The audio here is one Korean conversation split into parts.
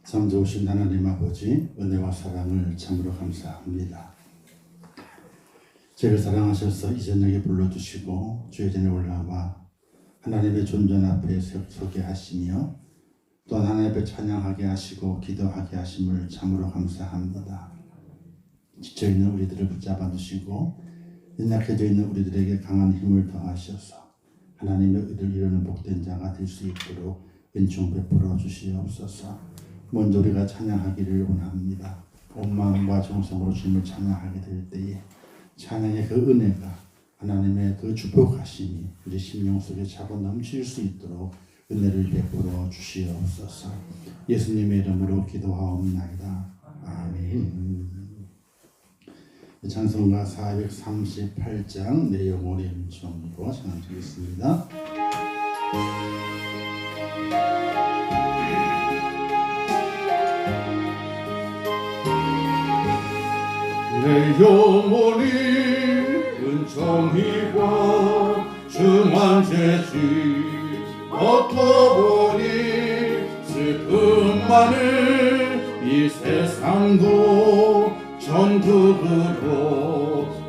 참 좋으신 하나님 아버지, 은혜와 사랑을 참으로 감사합니다. 저를 사랑하셔서 이 저녁에 불러주시고 주의 전에 올라와 하나님의 존전 앞에 서게 하시며 또 하나님 앞에 찬양하게 하시고 기도하게 하심을 참으로 감사합니다. 지쳐있는 우리들을 붙잡아 주시고 연약해져 있는 우리들에게 강한 힘을 더하셔서 하나님의 의를 이루는 복된 자가 될 수 있도록 은총 베풀어 주시옵소서. 먼저 우리가 찬양하기를 원합니다. 온 마음과 정성으로 주님을 찬양하게 될 때에 찬양의 그 은혜가 하나님의 그 축복하심이 우리 심령 속에 차고 넘칠 수 있도록 은혜를 베풀어 주시옵소서. 예수님의 이름으로 기도하옵나이다. 아멘. 찬송가 438장 내 영혼의 음성으로 찬양드리겠습니다. 내 영혼이 은총이고 중한 죄지 엎어보니 슬픔 많은 이 세상도 천국으로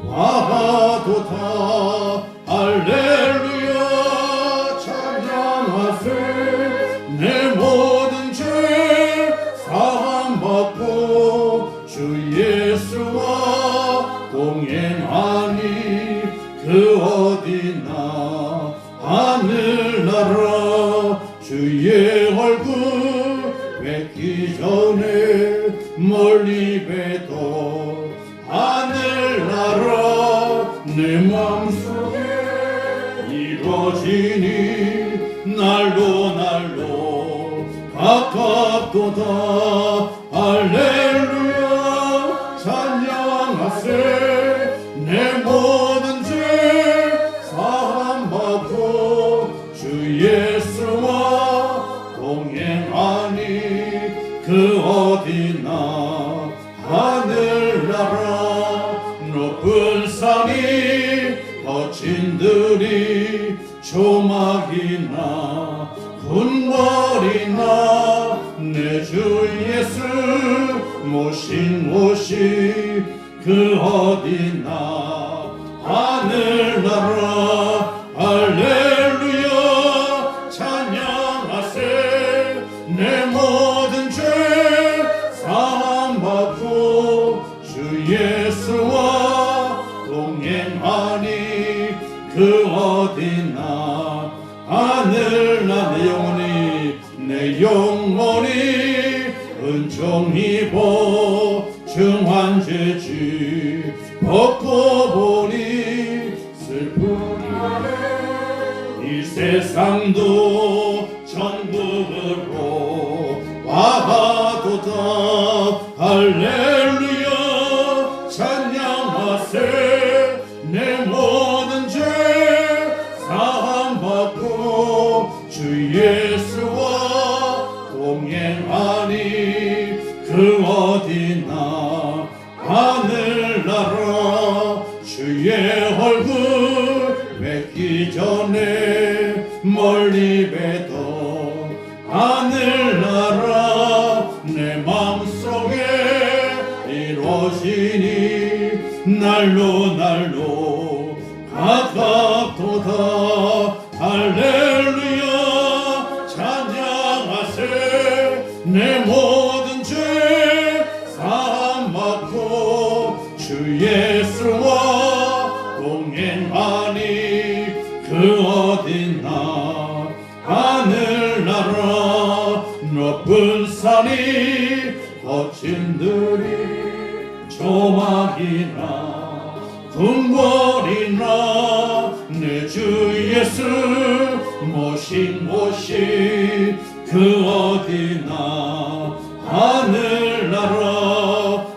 와도다. 할렐루야 찬양하세. 내 모든 죄 사함받고 주 예수와 동행하니 그 어디나 하늘나라 주의 얼굴 뵙기 전에 멀리 뵈도 하늘나라 내 마음속에 이루어지니 날로 가깝도다. 할렐루야 찬양하세. 내 모든 죄 사함받고 주 예수와 동행하니 그 어디나 하늘나라 높은 산이 거친 들이 조막이나 군벌이나 내 주 예수 모신 곳이 그 어디나 하늘나라. 할렐루야 찬양하세. 내 모든 죄 사함받고 주 예수와 동행하니 그 어디나 하늘나. 내 영혼이 은총이 보증한 죄지 벗고 보니 슬픔이 이 세상도 천국으로 와도다. 할렐루야 찬양하세. 내 모든 죄 사함받고 주 예수와 동행하니 그 어디나 하늘나라 주의 얼굴 뵙기 전에 멀리 뵈도 하늘나라 내 마음속에 이루어지니 날로 가깝도다. 할렐루야 찬양하세. 내 모든 죄 사함받고 주 예수와 동행하니 그 어디나 하늘나라 높은 산이 거친 들이 조막이나 궁궐이나 내 주 예수 모신 곳이 그 어디나 하늘나라.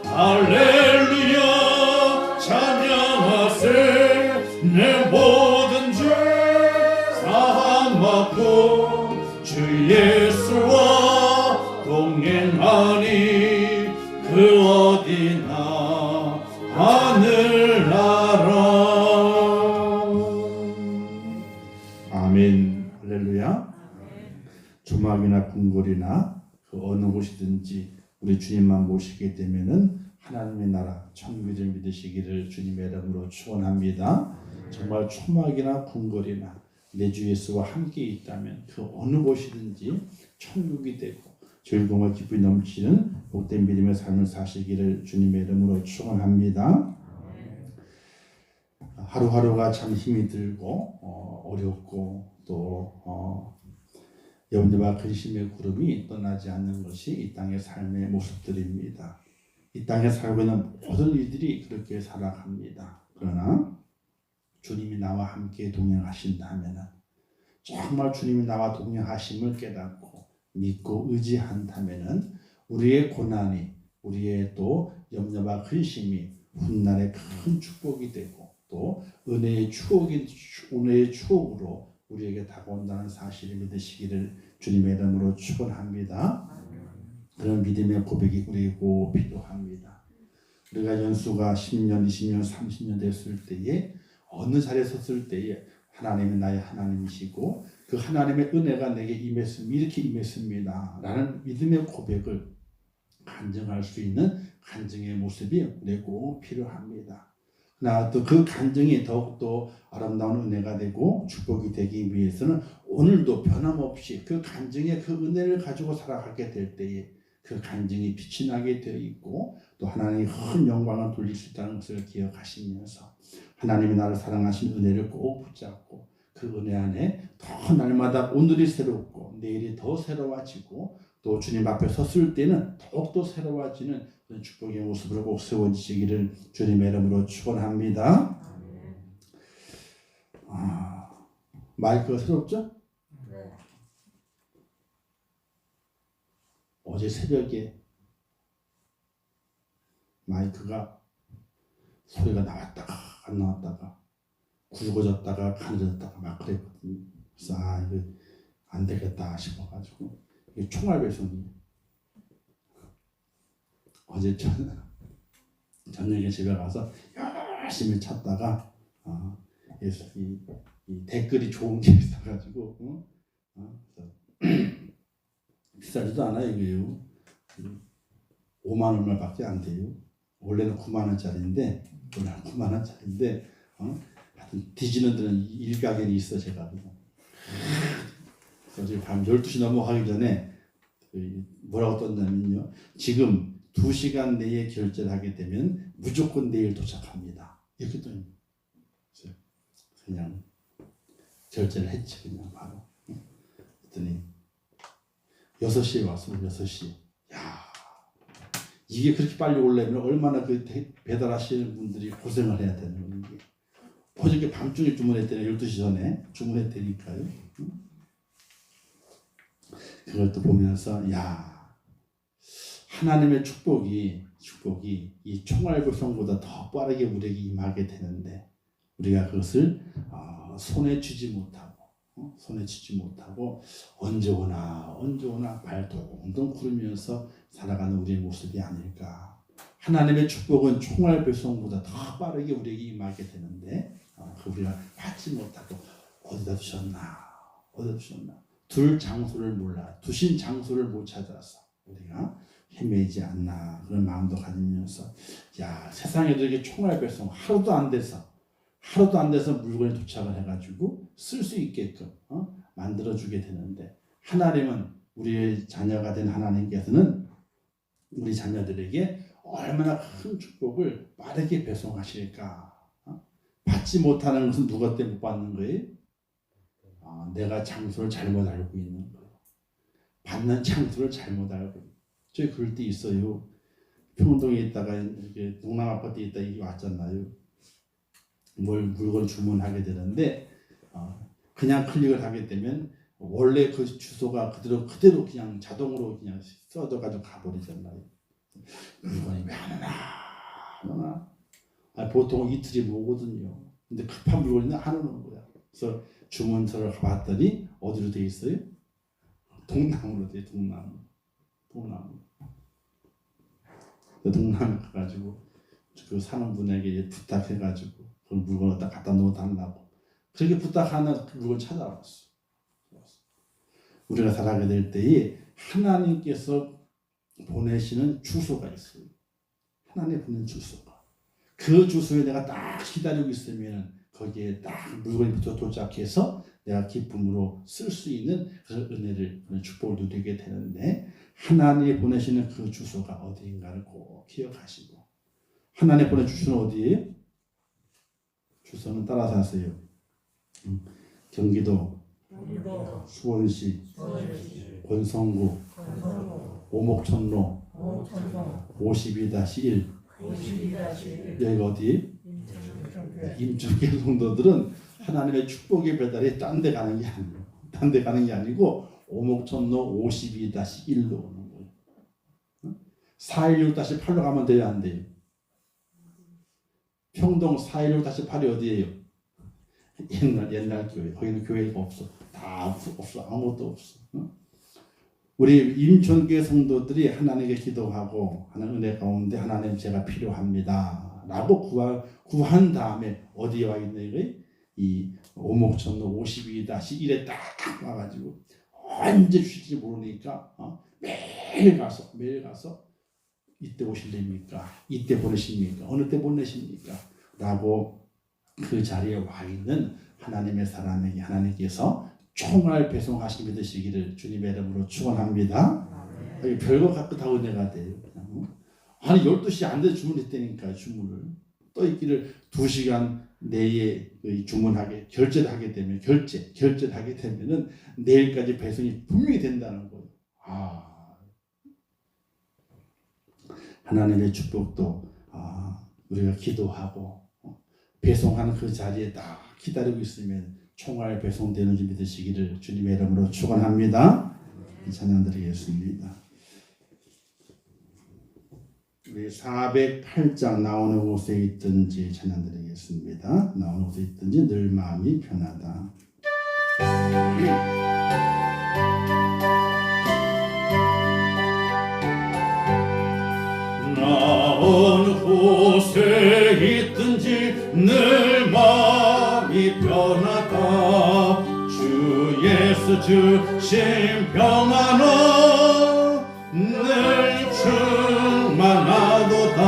할렐루야 찬양하세. 내 모든 죄 사함받고 주 예수와 동행하니 그 어디나 하늘나라. 아멘. 할렐루야. 조막이나 궁궐이나 그 어느 어느 곳이든지 우리 주님만 모시게 되면은 하나님의 나라 천국을 믿으시기를 주님의 이름으로 축원합니다. 정말 초막이나 궁궐이나 내 주 예수와 함께 있다면 그 어느 곳이든지 천국이 되고 즐거움과 기쁨이 넘치는 복된 믿음의 삶을 사시기를 주님의 이름으로 축원합니다. 하루하루가 참 힘이 들고 어렵고 또 염려와 근심의 구름이 떠나지 않는 것이 이 땅의 삶의 모습들입니다. 이 땅에 살고 있는 모든 이들이 그렇게 살아갑니다. 그러나 주님이 나와 함께 동행하신다면 정말 주님이 나와 동행하심을 깨닫고 믿고 의지한다면 우리의 고난이 우리의 또 염려와 근심이 훗날의 큰 축복이 되고 또 은혜의 추억으로 우리에게 다가온다는 사실을 믿으시기를 주님의 이름으로 축원합니다. 그런 믿음의 고백이 우리에게 꼭 필요합니다. 우리가 연수가 10년, 20년, 30년 됐을 때에 어느 자리에 섰을 때에 하나님이 나의 하나님이시고 그 하나님의 은혜가 내게 이렇게 임했습니다 라는 믿음의 고백을 간증할 수 있는 간증의 모습이 우리에게 꼭 필요합니다. 그러나 또 그 간증이 더욱더 아름다운 은혜가 되고 축복이 되기 위해서는 오늘도 변함없이 그 간증의 그 은혜를 가지고 살아가게 될 때에 그 간증이 빛이 나게 되어 있고 또 하나님의 큰 영광을 돌릴 수 있다는 것을 기억하시면서 하나님이 나를 사랑하신 은혜를 꼭 붙잡고 그 은혜 안에 더 날마다 오늘이 새롭고 내일이 더 새로워지고 또 주님 앞에 섰을 때는 더욱더 새로워지는 그런 축복의 모습으로 꼭 세워지시기를 주님의 이름으로 축원합니다. 마이크가 새롭죠? 네. 어제 새벽에 마이크가 소리가 나왔다가 안 나왔다가 굵어졌다가 가늘어졌다가 막 그랬거든요. 그래서 이거 안 되겠다 싶어가지고 이게 총알 배송이 어제 저녁에 집에 가서 열심히 찾다가 이 댓글이 좋은 게 있어가지고 비싸지도 않아요. 이게요. 5만 얼마밖에 안 돼요. 원래는 9만 원짜리인데 하여튼 뒤지는 데는 일가견이 있어 제가. 그래서 지금 밤 12시 넘어가기 전에 뭐라고 떴냐면요. 지금 2시간 내에 결제를 하게 되면 무조건 내일 도착합니다. 이렇게 또 그냥 결제를 했지 그냥 바로. 그랬더니 6시에 왔어. 6시. 야, 이게 그렇게 빨리 오려면 얼마나 그 배달하시는 분들이 고생을 해야 되는 거예요. 어저께 밤중에 주문했더니 12시 전에 주문했다니까요. 그걸 또 보면서 야, 하나님의 축복이 이 총알불성보다 더 빠르게 우리에게 임하게 되는데 우리가 그것을 손에 쥐지 못하고 언제 오나 발 동동 구르면서 살아가는 우리의 모습이 아닐까. 하나님의 축복은 총알 배송보다 더 빠르게 우리에게 임하게 되는데 그 우리가 받지 못하고 어디다 두셨나 둘 장소를 몰라 두신 장소를 못 찾아서 우리가 헤매지 않나 그런 마음도 가지면서 야, 세상에도 이게 총알 배송 하루도 안 돼서 물건이 도착을 해가지고 쓸 수 있게끔 만들어주게 되는데 하나님은 우리의 자녀가 된 하나님께서는 우리 자녀들에게 얼마나 큰 축복을 빠르게 배송하실까. 받지 못하는 것은 누가 때문에 못 받는 거예요? 내가 장소를 잘못 알고 있는 거예요. 받는 장소를 잘못 알고. 저희 그럴 때 있어요. 평동에 있다가 이렇게 동남 아파트에 있다 이게 왔잖아요. 물건 주문하게 되는데 그냥 클릭을 하게 되면 원래 그 주소가 그대로 그냥 자동으로 그냥 써져가지고 가버리잖아요. 물건이 왜 안 오나? 보통 이틀이 오거든요. 근데 급한 물건이 안 오는 거야. 그래서 주문서를 봤더니 어디로 돼 있어요? 동남으로 돼. 동남. 동남에 가가지고 그 사는 분에게 부탁해가지고 그 물건을 갖다 놓아달라고 그렇게 부탁하는 그 물건 찾아왔어. 우리가 살아가게 될 때에 하나님께서 보내시는 주소가 있어요. 하나님 보낸 주소가. 그 주소에 내가 딱 기다리고 있으면 거기에 딱 물건이 도착해서 내가 기쁨으로 쓸 수 있는 그런 은혜를, 그런 축복을 누리게 되는데, 하나님이 보내시는 그 주소가 어디인가를 꼭 기억하시고, 하나님 보낸 주소는 어디예요? 주소는 따라서 하세요. 경기도, 수원시, 권성구, 오목천로 52-1. 여기가 어디? 임종교 성도들은 하나님의 축복의 배달이 딴 데 가는 게 아니에요. 딴 데 가는 게 아니고 오목천로 52-1로 오는 거예요. 416-8로 가면 돼요, 안 돼요? 평동 416-8이 어디예요? 옛날 교회. 거기는 교회가 없어. 다 없어. 아무것도 없어. 우리 임종교 성도들이 하나님께 기도하고 하는 은혜 가운데, 하나님 제가 필요합니다 라고 구한 다음에 어디에 와 있는 거예요? 이 오목천로 52-1에 딱 와가지고 언제 주실지 모르니까 매일 가서 이때 오실랍니까? 이때 보내십니까? 어느 때 보내십니까? 라고 그 자리에 와 있는 하나님의 사람에게 하나님께서 총알 배송하시게 되시기를 주님의 이름으로 축원합니다. 별거 갖고 다 은혜가 돼요. 아니 12시 안 돼서 주문했다니까. 주문을 떠 있기를 2시간 내에 주문하게 결제를 하게 되면 결제를 하게 되면은 내일까지 배송이 분명히 된다는 거예요. 하나님의 축복도 우리가 기도하고 배송하는 그 자리에 딱 기다리고 있으면 총알 배송되는 줄 믿으시기를 주님의 이름으로 축원합니다. 찬양 드리겠습니다. 우리 408장 나오는 곳에 있든지 찬양 드리겠습니다. 나오는 곳에 있든지 늘 마음이 편하다. 나오는 곳에 있든지 늘 마음이 편하다. 주 예수 주신 평안은 늘 충만하도다.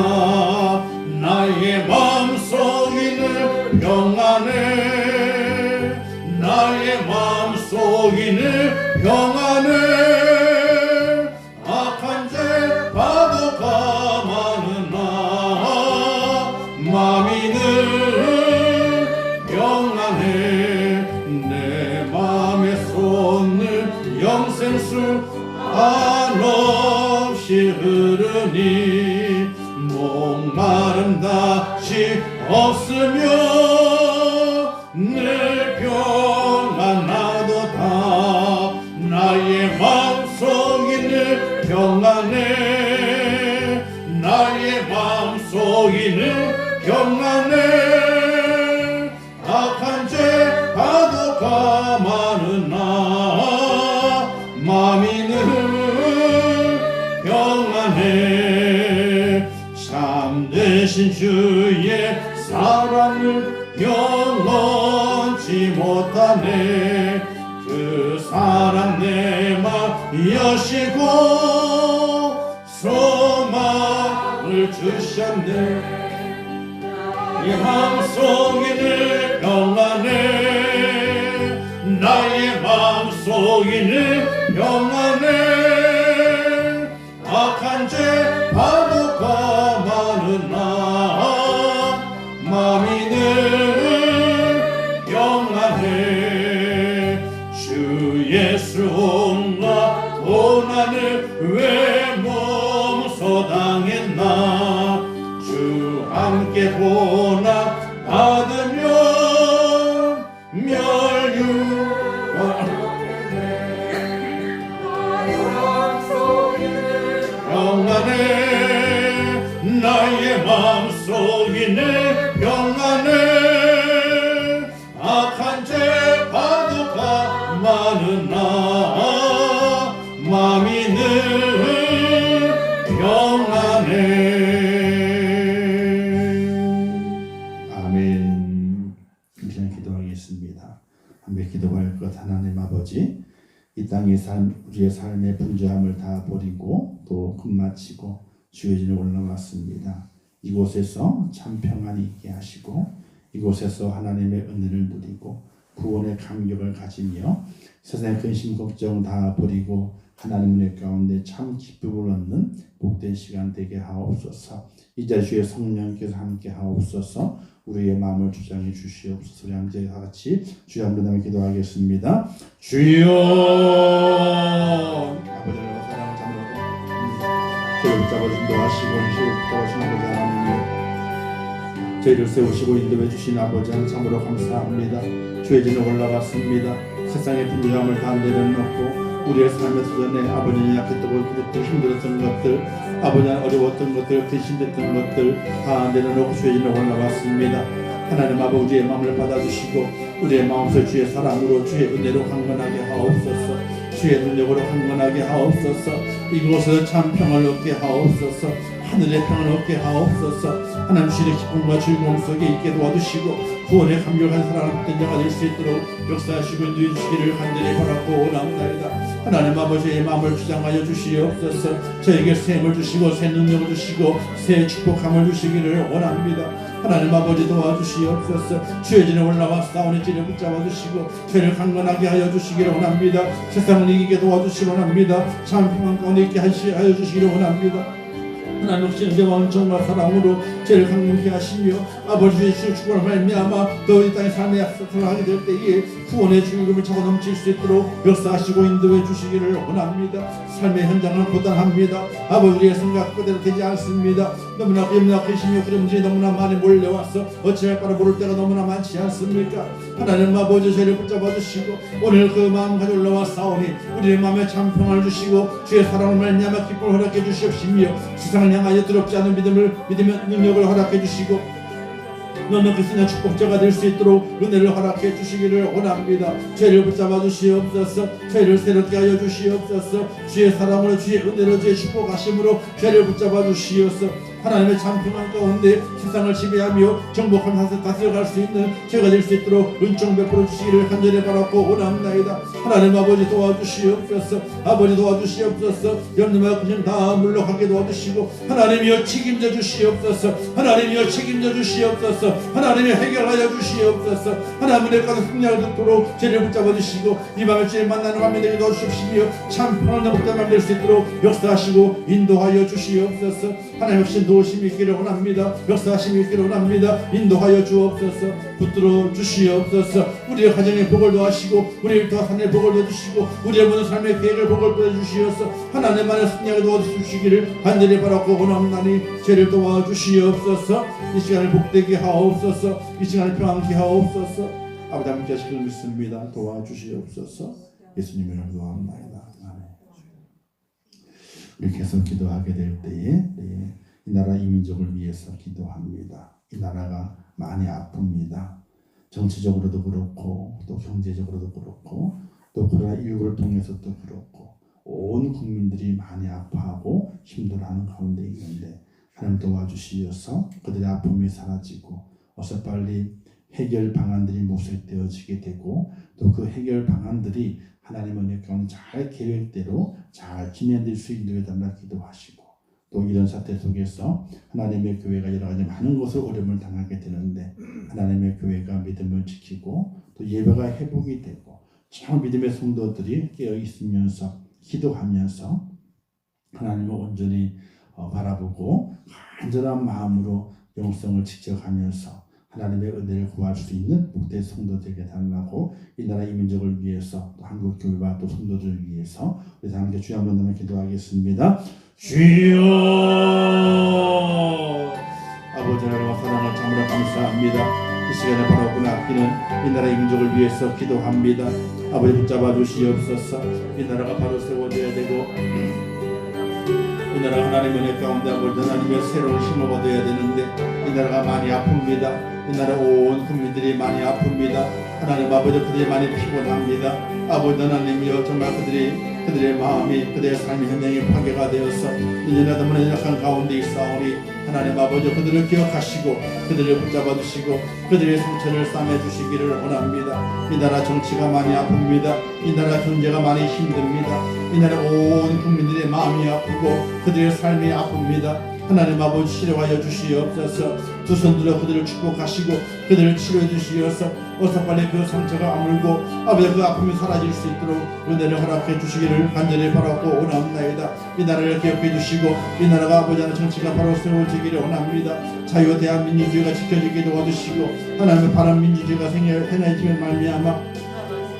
나의 마음속이 늘 평안해. 나의 마음속이 늘 평안해. 악한 죄 파도가 많으나 마음이 늘 평안해. 내 맘에 솟는 영생수 한없이 흐르니 목마름 다시 없으며 늘 평안하도다. 나의 마음속이 늘 평안해. 나의 마음속이 늘 평안해. 악한 죄 파도가 많으나 마음이 늘 평안해. 참되신 주의 사랑을 영원치 못하네. 그 사랑 내 맘 여시고 소망을 주셨네. 이 마음속이 늘 평안해. 나의 마음속이 늘 평안해. 악한 죄 파도가 많으나 마음이 늘 평안해. 주 예수 온나 고난을 왜 몸소 당했나. 주 함께 고난 받으며 멸류관 평안해. 나의 마음속이 늘 평안해. 악한 죄 파도가 많으나 마음이 늘 평안해. 아멘. 이제 기도하겠습니다. 함께 기도할 것. 하나님 아버지, 이 땅의 삶, 우리의 삶의 분주함을 다 버리고 또 끝마치고 주의 전에 올라왔습니다. 이곳에서 참 평안이 있게 하시고 이곳에서 하나님의 은혜를 누리고 구원의 감격을 가지며 세상의 근심 걱정 다 버리고 하나님 은혜 가운데 참 기쁨을 얻는 복된 시간 되게 하옵소서. 이 자리에 주의 성령께서 함께 하옵소서. 우리의 마음을 주장해 주시옵소서. 우리 함께 같이 주의 한번 기도하겠습니다. 주여 아버지의 사랑을 참으로 저희를 붙잡아 인도하시고 붙잡아주신 아버지 하나님, 저희를 세우시고 인도해 주신 아버지 하나님 참으로 감사합니다. 주의 전에 올라갔습니다. 세상의 불의함을 다 내려놓고 우리의 삶의 도전에 아버지는 약했던 것들, 힘들었던 것들, 아버지는 어려웠던 것들, 근심됐던 것들 다 내려놓고 주의 전에 올라왔습니다. 하나님 아버지의 마음을 받아주시고 우리의 마음속 주의 사랑으로 주의 은혜로 강건하게 하옵소서. 주의 능력으로 강건하게 하옵소서. 이곳에서 참 평을 얻게 하옵소서. 하늘의 평을 얻게 하옵소서. 하나님 주의 기쁨과 즐거움 속에 있게 도와주시고 구원의 감격한 사랑을 받는 자가 될 수 있도록 역사하시고 인도해 주시기를 간절히 바라고 원합니다. 하나님 아버지의 마음을 주장하여 주시옵소서. 저에게 새 힘을 주시고 새 능력을 주시고 새 축복함을 주시기를 원합니다. 하나님 아버지 도와주시옵소서. 주의 전에 올라와 싸우는 길을 붙잡아 주시고 죄를 강건하게 하여 주시기를 원합니다. 세상을 이기게 도와주시기 원합니다. 참 평안 가운데 있게 하여 주시기를 원합니다. 하나님 혹시 은혜와 은총과 사랑으로 죄를 강건케 하시며 아버지의 축복을 말미암아 너희 땅의 삶의 약속을 하게 될 때에 구원의 주님을 차고 넘칠 수 있도록 역사하시고 인도해 주시기를 원합니다. 삶의 현장은 고단합니다. 아버지의 생각 그대로 되지 않습니다. 너무나 염려하시며 그림들이 너무나 많이 몰려와서 어찌할 바를 모를 때가 너무나 많지 않습니까? 하나님 아버지 저를 붙잡아 주시고 오늘 그 마음 가지고 올라와 싸우니 우리의 마음에 참 평안을 주시고 주의 사랑을 말미암아 기쁨을 허락해 주시옵시며 세상을 향하여 두렵지 않은 믿음의 능력을 허락해 주시고 너는 그리스도의 축복자가 될 수 있도록 은혜를 허락해 주시기를 원합니다. 죄를 붙잡아 주시옵소서. 죄를 새롭게 하여 주시옵소서. 주의 사랑으로 주의 은혜로 주의 축복하심으로 죄를 붙잡아 주시옵소서. 하나님의 참 평안 가운데 세상을 지배하며 정복하면서 다스려갈 수 있는 죄가 될 수 있도록 은총 베풀어 주시기를 간절히 바라고 원합나이다. 하나님 아버지 도와주시옵소서. 아버지 도와주시옵소서. 염려와 근심 다 물러가게 도와주시고 하나님이여 책임져 주시옵소서. 하나님이여 책임져 주시옵소서. 하나님이 해결하여 주시옵소서. 하나님의 가서 승리를 듣도록 죄를 붙잡아 주시고 이 밤에 주의 만나는 밤이 되게 도와주시며 참 평안한 복된 밤 될 수 있도록 역사하시고 인도하여 주시옵소서. 하나님 역시 도우심이 있기를 원합니다. 역사하심이 있기를 원합니다. 인도하여 주옵소서. 붙들어 주시옵소서. 우리의 가정의 복을 도와주시고 우리의 일터와 산의 복을 도와주시고 우리의 모든 삶의 계획을 복을 도와주시옵소서. 하나님만의 승리하게 도와주시기를 간절히 바라고 원합나니 죄를 도와주시옵소서. 이 시간을 복되게 하옵소서. 이 시간을 평안케 하옵소서. 아버지 함께 하시길 믿습니다. 도와주시옵소서. 예수님의 이름으로 기도합니다. 아멘. 우리 계속 기도하게 될 때에 이 나라 이 민족을 위해서 기도합니다. 이 나라가 많이 아픕니다. 정치적으로도 그렇고 또 경제적으로도 그렇고 또 코로나19를 통해서도 그렇고 온 국민들이 많이 아파하고 힘들어하는 가운데 있는데 하나님 도와주시어서 그들의 아픔이 사라지고 어서 빨리 해결 방안들이 모색되어지게 되고 또 그 해결 방안들이 하나님의 은혜 가운데 잘 계획대로 잘 진행될 수 있는 달라 기도하시고 또 이런 사태 속에서 하나님의 교회가 여러 가지 많은 것을 어려움을 당하게 되는데 하나님의 교회가 믿음을 지키고 또 예배가 회복이 되고 참 믿음의 성도들이 깨어 있으면서 기도하면서 하나님을 온전히 바라보고 간절한 마음으로 영성을 지켜가면서 하나님의 은혜를 구할 수 있는 복된 성도들에게 달라고 이 나라 이 민족을 위해서 또 한국 교회와 또 성도들을 위해서 우리 함께 주여 한번 더 기도하겠습니다. 주여 아버지 하나님과 사랑을 참으로 감사합니다. 이 시간에 바라보고 아끼는 이 나라 이 민족을 위해서 기도합니다. 아버지 붙잡아 주시옵소서. 이 나라가 바로 세워져야 되고 이 나라가 하나님의 은혜 가운데 아버지 하나님의 새로운 힘을 얻어야 되는데 이 나라가 많이 아픕니다. 이 나라 온 국민들이 많이 아픕니다. 하나님 아버지 그들이 많이 피곤합니다. 아버지 하나님이여 정말 그들이 그들의 마음이 그들의 삶의 현장이 파괴가 되어서 인연하다 문에 연약한 가운데 있사오니 하나님 아버지 그들을 기억하시고 그들을 붙잡아 주시고 그들의 상처를 싸매 주시기를 원합니다. 이 나라 정치가 많이 아픕니다. 이 나라 경제가 많이 힘듭니다. 이 나라 온 국민들의 마음이 아프고 그들의 삶이 아픕니다. 하나님 아버지 치료하여 주시옵소서. 두 손 들어 그들을 축복하시고 그들을 치료해 주시어서 어서 빨리 그 상처가 아물고 아버지 그 아픔이 사라질 수 있도록 은혜를 허락해 주시기를 간절히 바라고 원합나이다. 이 나라를 기억해 주시고 이 나라가 아버지 하나님 정치가 바로 세워지기를 원합니다. 자유 대한민주주의가 지켜지게 도와주시고 하나님의 바른 민주주의가 행해지면 말미암아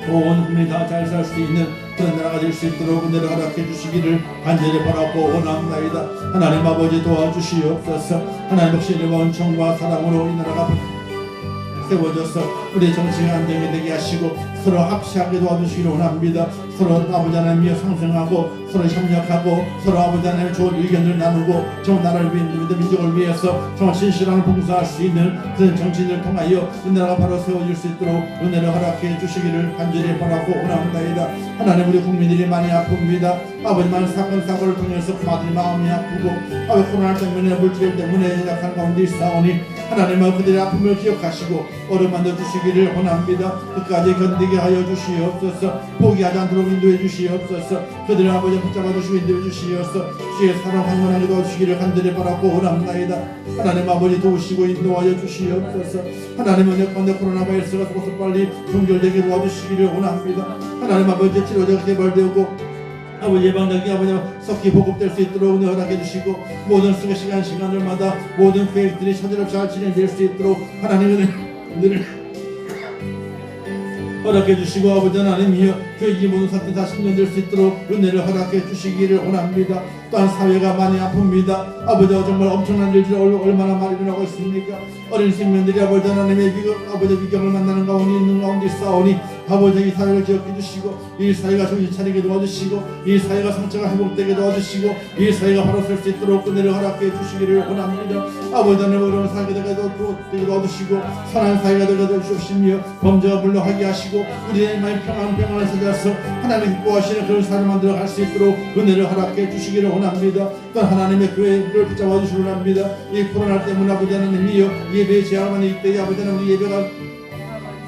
온 국민이 다 잘 살 수 있는 그런 나라가 될 수 있도록 은혜를 허락해 주시기를 간절히 바라고 원합나이다. 하나님 아버지 도와주시옵소서. 하나님 역시 원청과 사랑으로 이 나라가 세워져서 우리의 정치가 안정이 되게 하시고 서로 합시하게 도와주시기를 원합니다. 서로 아버지 하나님이 상생하고 서로 협력하고 서로 아버지 하나님의 좋은 의견을 나누고 정 나라를 위해 민족을 위해서 정말 진실함을 봉사할 수 있는 그런 정치인을 통하여 이 나라가 바로 세워질 수 있도록 은혜를 허락해 주시기를 간절히 바라고 원합니다. 하나님 우리 국민들이 많이 아픕니다. 아버지 많은 사건 사고를 통해서 그마들이 마음이 아프고 아버지 코로나 때문에 물질 때문에 약한 가운데 있사오니 하나님은 그들의 아픔을 기억하시고 어루만져 주시기를 원합니다. 끝까지 견디게 하여 주시옵소서. 포기하지 않도록 인도해 주시옵소서. 그들의 아버지 붙잡아 주시고 인도해 주시옵소서. 주의 사랑 황홀하게 도와주시기를 간절히 바라고 원합나이다. 하나님 아버지 도우시고 인도하여 주시옵소서. 하나님 은혜 가운데 코로나 바이러스가 속에서 빨리 종결되게 도와주시기를 원합니다. 하나님 아버지 치료제가 개발되고 아버지 예방적인 아버지 속히 보급될 수 있도록 은혜 허락해 주시고 모든 시간들마다 모든 계획들이 차질없이 잘 진행될 수 있도록 하나님의 은혜를 허락해 주시고 아버지 하나님이여 교육이 모든 사태 다 신전될 수 있도록 은혜를 허락해 주시기를 원합니다. 또한 사회가 많이 아픕니다. 아버지가 정말 엄청난 일들이 얼마나 많이 일어나고 있습니까? 어린 생명들이 아버지 하나님의 위경을 만나는 가운데 있는 가운데 있사오니 아버지 이 사회를 기억해 주시고 이 사회가 정신 차리게 도와주시고 이 사회가 상처가 회복되게 도와주시고 이 사회가 바로 설 수 있도록 은혜를 허락해 주시기를 원합니다. 아버지 하나님 어려운 사회가 되게 도와주시고 선한 사회가 되게 주시며 범죄가 물러가게 하시고 우리의 마음 평안을 찾아서 하나님 기뻐하시는 그런 사회를 만들어 갈 수 있도록 은혜를 허락해 주시기를 원합니다. 또 하나님의 교회를 붙잡아 주시기 원합니다. 이 코로나 때문에 아버지 하나님이여 예배의 제한이 이때에 아버지 하나님 우리 예배가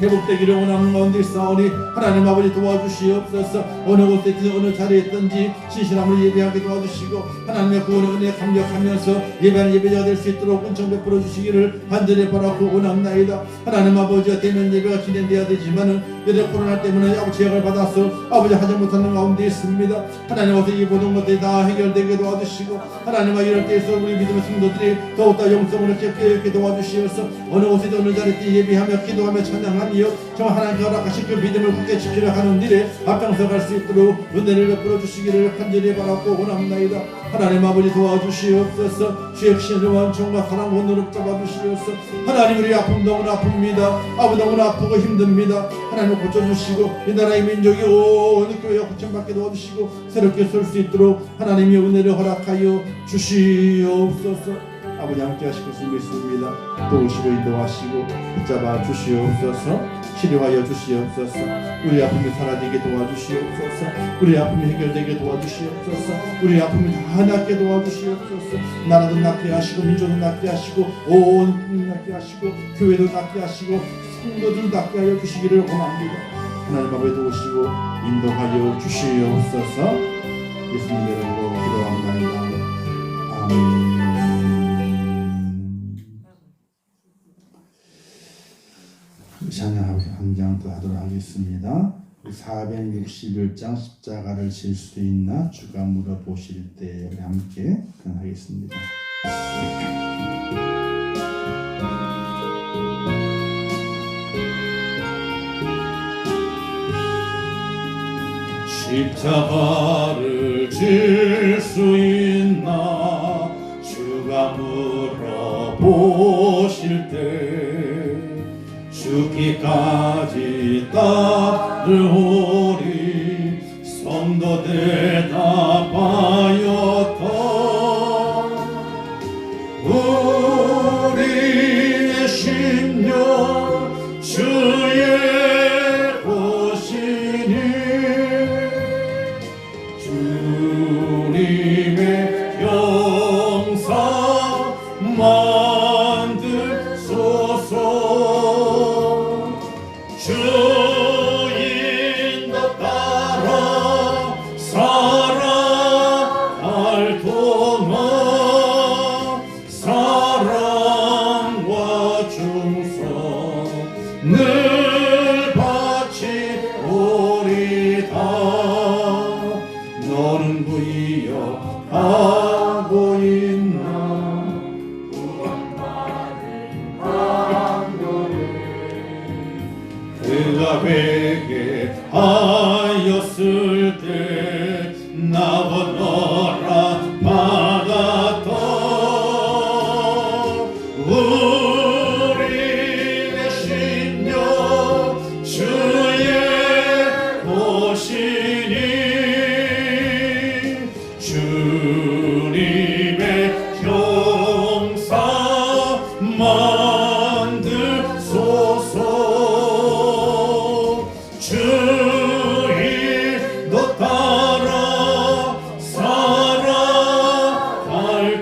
회복되기를 원하는 가운데 있사오니 하나님 아버지 도와주시옵소서. 어느 곳에 있든 어느 자리에 있든지 신실함을 예배하게 도와주시고 하나님의 구원의 은혜에 감격하면서 예배하는 예배자가 될 수 있도록 은총 베풀어 주시기를 간절히 바라고 원합나이다. 하나님 아버지가 대면 예배가 진행돼야 되지만은 여러 코로나 때문에 아버지 제약을 받아서 아버지 하지 못하는 가운데 있습니다. 하나님 어서 이 모든 것들이 다 해결되게 도와주시고 하나님 이럴 때에서 우리 믿음의 성도들이 더욱더 영성으로 깨끗게 도와주시어서 어느 곳에든 어느 자리에 예배하며 기도하며 찬양하며 정말 하나님께 허락하신 그 믿음을 굳게 지키려 하는 일에 앞장서 갈 수 있도록 은혜를 베풀어 주시기를 간절히 바라고 원합나이다. 하나님 아버지 도와주시옵소서. 주의 신의 원총과 사랑 원으로 잡아주시옵소서. 하나님 우리 아픔 너무나 아픕니다. 아버지 너무나 아프고 힘듭니다. 하나님 고쳐주시고 이 나라의 민족이 온 교회가 고침받게 도와주시고 새롭게 설 수 있도록 하나님의 은혜를 허락하여 주시옵소서. 아버지 함께 하실 것을 믿습니다. 도우시고 인도하시고 붙잡아 주시옵소서. 치료하여 주시옵소서. 우리 아픔이 사라지게 도와주시옵소서. 우리 아픔이 해결되게 도와주시옵소서. 우리 아픔이 다 낫게 도와주시옵소서. 나라도 낫게 하시고 민족도 낫게 하시고 온 국민 낫게 하시고 교회도 낫게 하시고 성도들 낫게 하여 주시기를 원합니다. 하나님 아버지 도우시고 인도하여 주시옵소서. 예수님 이름으로 기도합니다. 아멘. 찬양 한 장 더 하도록 하겠습니다. 461장 십자가를 질 수 있나 주가 물어보실 때 우리 함께 하겠습니다. 십자가를 질 수 있나 주가 물어보실 때 죽기까지 따르오리 성도 대답하였다. 우리의 심령 주의 보시니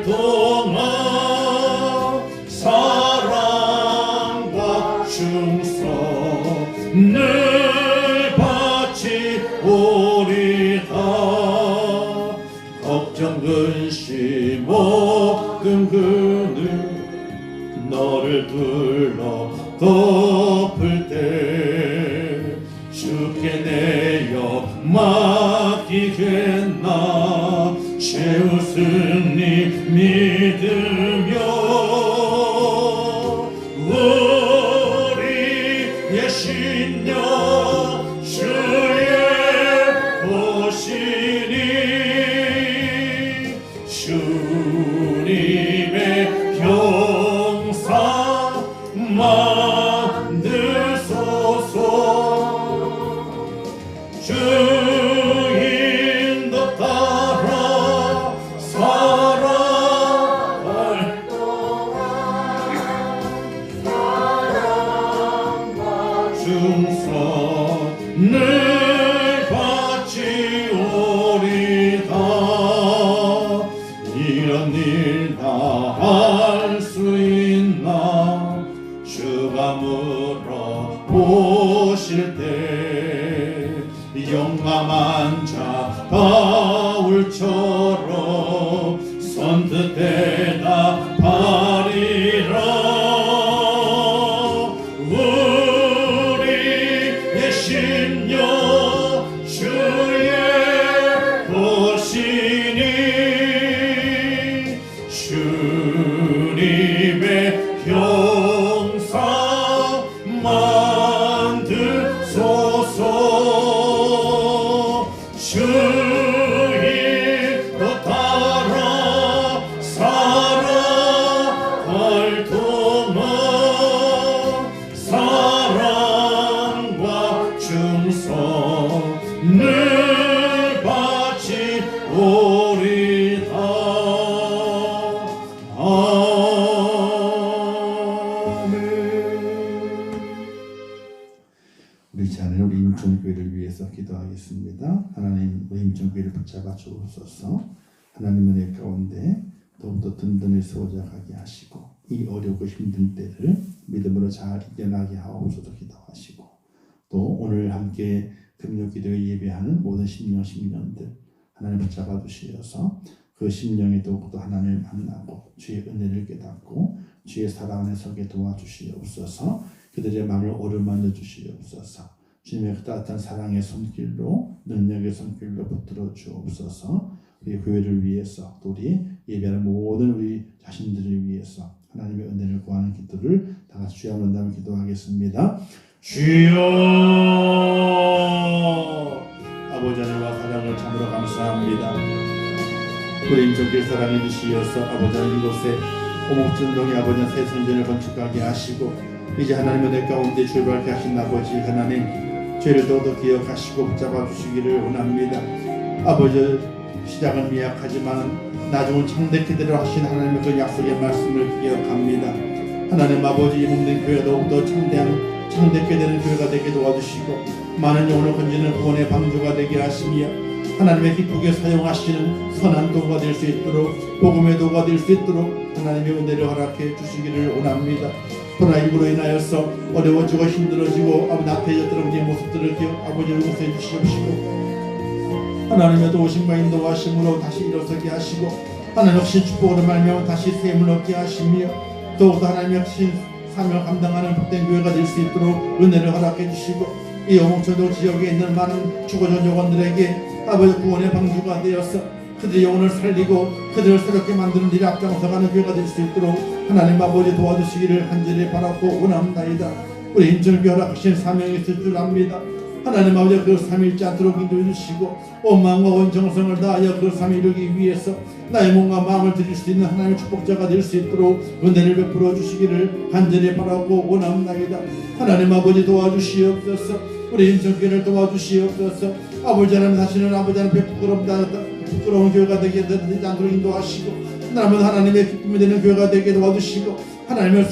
동안 사랑과 충성 늘 바치오리다. 걱정 근심 모든 그늘 너를 둘러 덮을 때 주께 내어 맡기겠나. 최우승님 믿으며 우리의 신령 주의 보시니 주님의 형상 만드소서. 주인도 따라 살아갈 충성 늘 바치오리다. 이런 일 다 할 수 있나. 주가 물어보실 때 용감한 자 바울처럼 선뜻 대답하리라. 우리의 심령 주의 보시니 주님의 형상 만드소서. 주인도 따라 살아갈 동안 사랑과 충성 늘 바치오리다. 아멘. 우리 자녀 우리 임종교회를 위해서 기도하겠습니다. 하나님 우리 임종교회를 붙잡아 주옵소서. 하나님의 내 가운데 더욱더 든든히 소작하게 하시고 이 어렵고 힘든 때를 믿음으로 잘 이겨나게 하옵소서 기도하시고 또 오늘 함께 금요기도에 예배하는 모든 심령들 하나님 붙잡아 주시어서 그 심령이 더욱더 하나님을 만나고 주의 은혜를 깨닫고 주의 사랑 안에 서게 도와주시옵소서. 그들의 마음을 오르만져 주시옵소서. 주님의 그 따뜻한 사랑의 손길로 능력의 손길로 붙들어 주옵소서. 우리 교회를 위해서 또 우리 예배하는 모든 우리 자신들을 위해서 하나님의 은혜를 구하는 기도를 다 같이 주여 한번 기도하겠습니다. 주여 아버지 하나님과 사랑을 참으로 감사합니다. 우리 임종길 사랑해 주시어서 아버지 하나님 이곳에 오목전동의 아버지 새 성전을 건축하게 하시고 이제 하나님의 내 가운데 출발케 하신 아버지 하나님 죄를 더더 기억하시고 붙잡아 주시기를 원합니다. 아버지 시작은 미약하지만 나중은 창대케 되려 하신 하나님의 그 약속의 말씀을 기억합니다. 하나님 아버지 이 몸된 교회가 더욱더 창대케 되는 교회가 되게 도와주시고 많은 영혼을 건지는 구원의 방주가 되게 하시며 하나님의 기쁘게 사용하시는 선한 도구가 될 수 있도록 복음의 도구가 될 수 있도록 하나님의 은혜를 허락해 주시기를 원합니다. 코로나19로 인하여서 어려워지고 힘들어지고 아버지 나태해졌던 우리의 모습들을 아버지 용서해 주시옵시고 하나님의 도우심과 인도하심으로 다시 일어서게 하시고 하나님 역시 축복으로 말미암아 다시 샘을 얻게 하시며 더욱더 하나님 역시 사명을 감당하는 복된 교회가 될 수 있도록 은혜를 허락해 주시고 이 영웅천도 지역에 있는 많은 죽어진 영혼들에게 아버지 구원의 방주가 되어서 그들의 영혼을 살리고 그들을 새롭게 만드는 일에 앞장서가는 교회가 될 수 있도록 하나님 아버지 도와주시기를 간절히 바라고 원합니다. 우리 임종교회 허락하신 사명이 있을 줄 압니다. 하나님 아버지 그 삶을 잃지 않도록 인도해 주시고 온 마음과 온 정성을 다하여 그 삶을 이루기 위해서 나의 몸과 마음을 드릴 수 있는 하나님의 축복자가 될 수 있도록 은혜를 베풀어 주시기를 간절히 바라고 원합니다. 하나님 아버지 도와주시옵소서. 우리 임종교회를 도와주시옵소서. 아버지 하나님 다시는 아버지 하나님 부끄러운 교회가 되지 않도록 인도하시고 하나님의 기쁨이 되는 교회가 되게 도와주시고 하나님의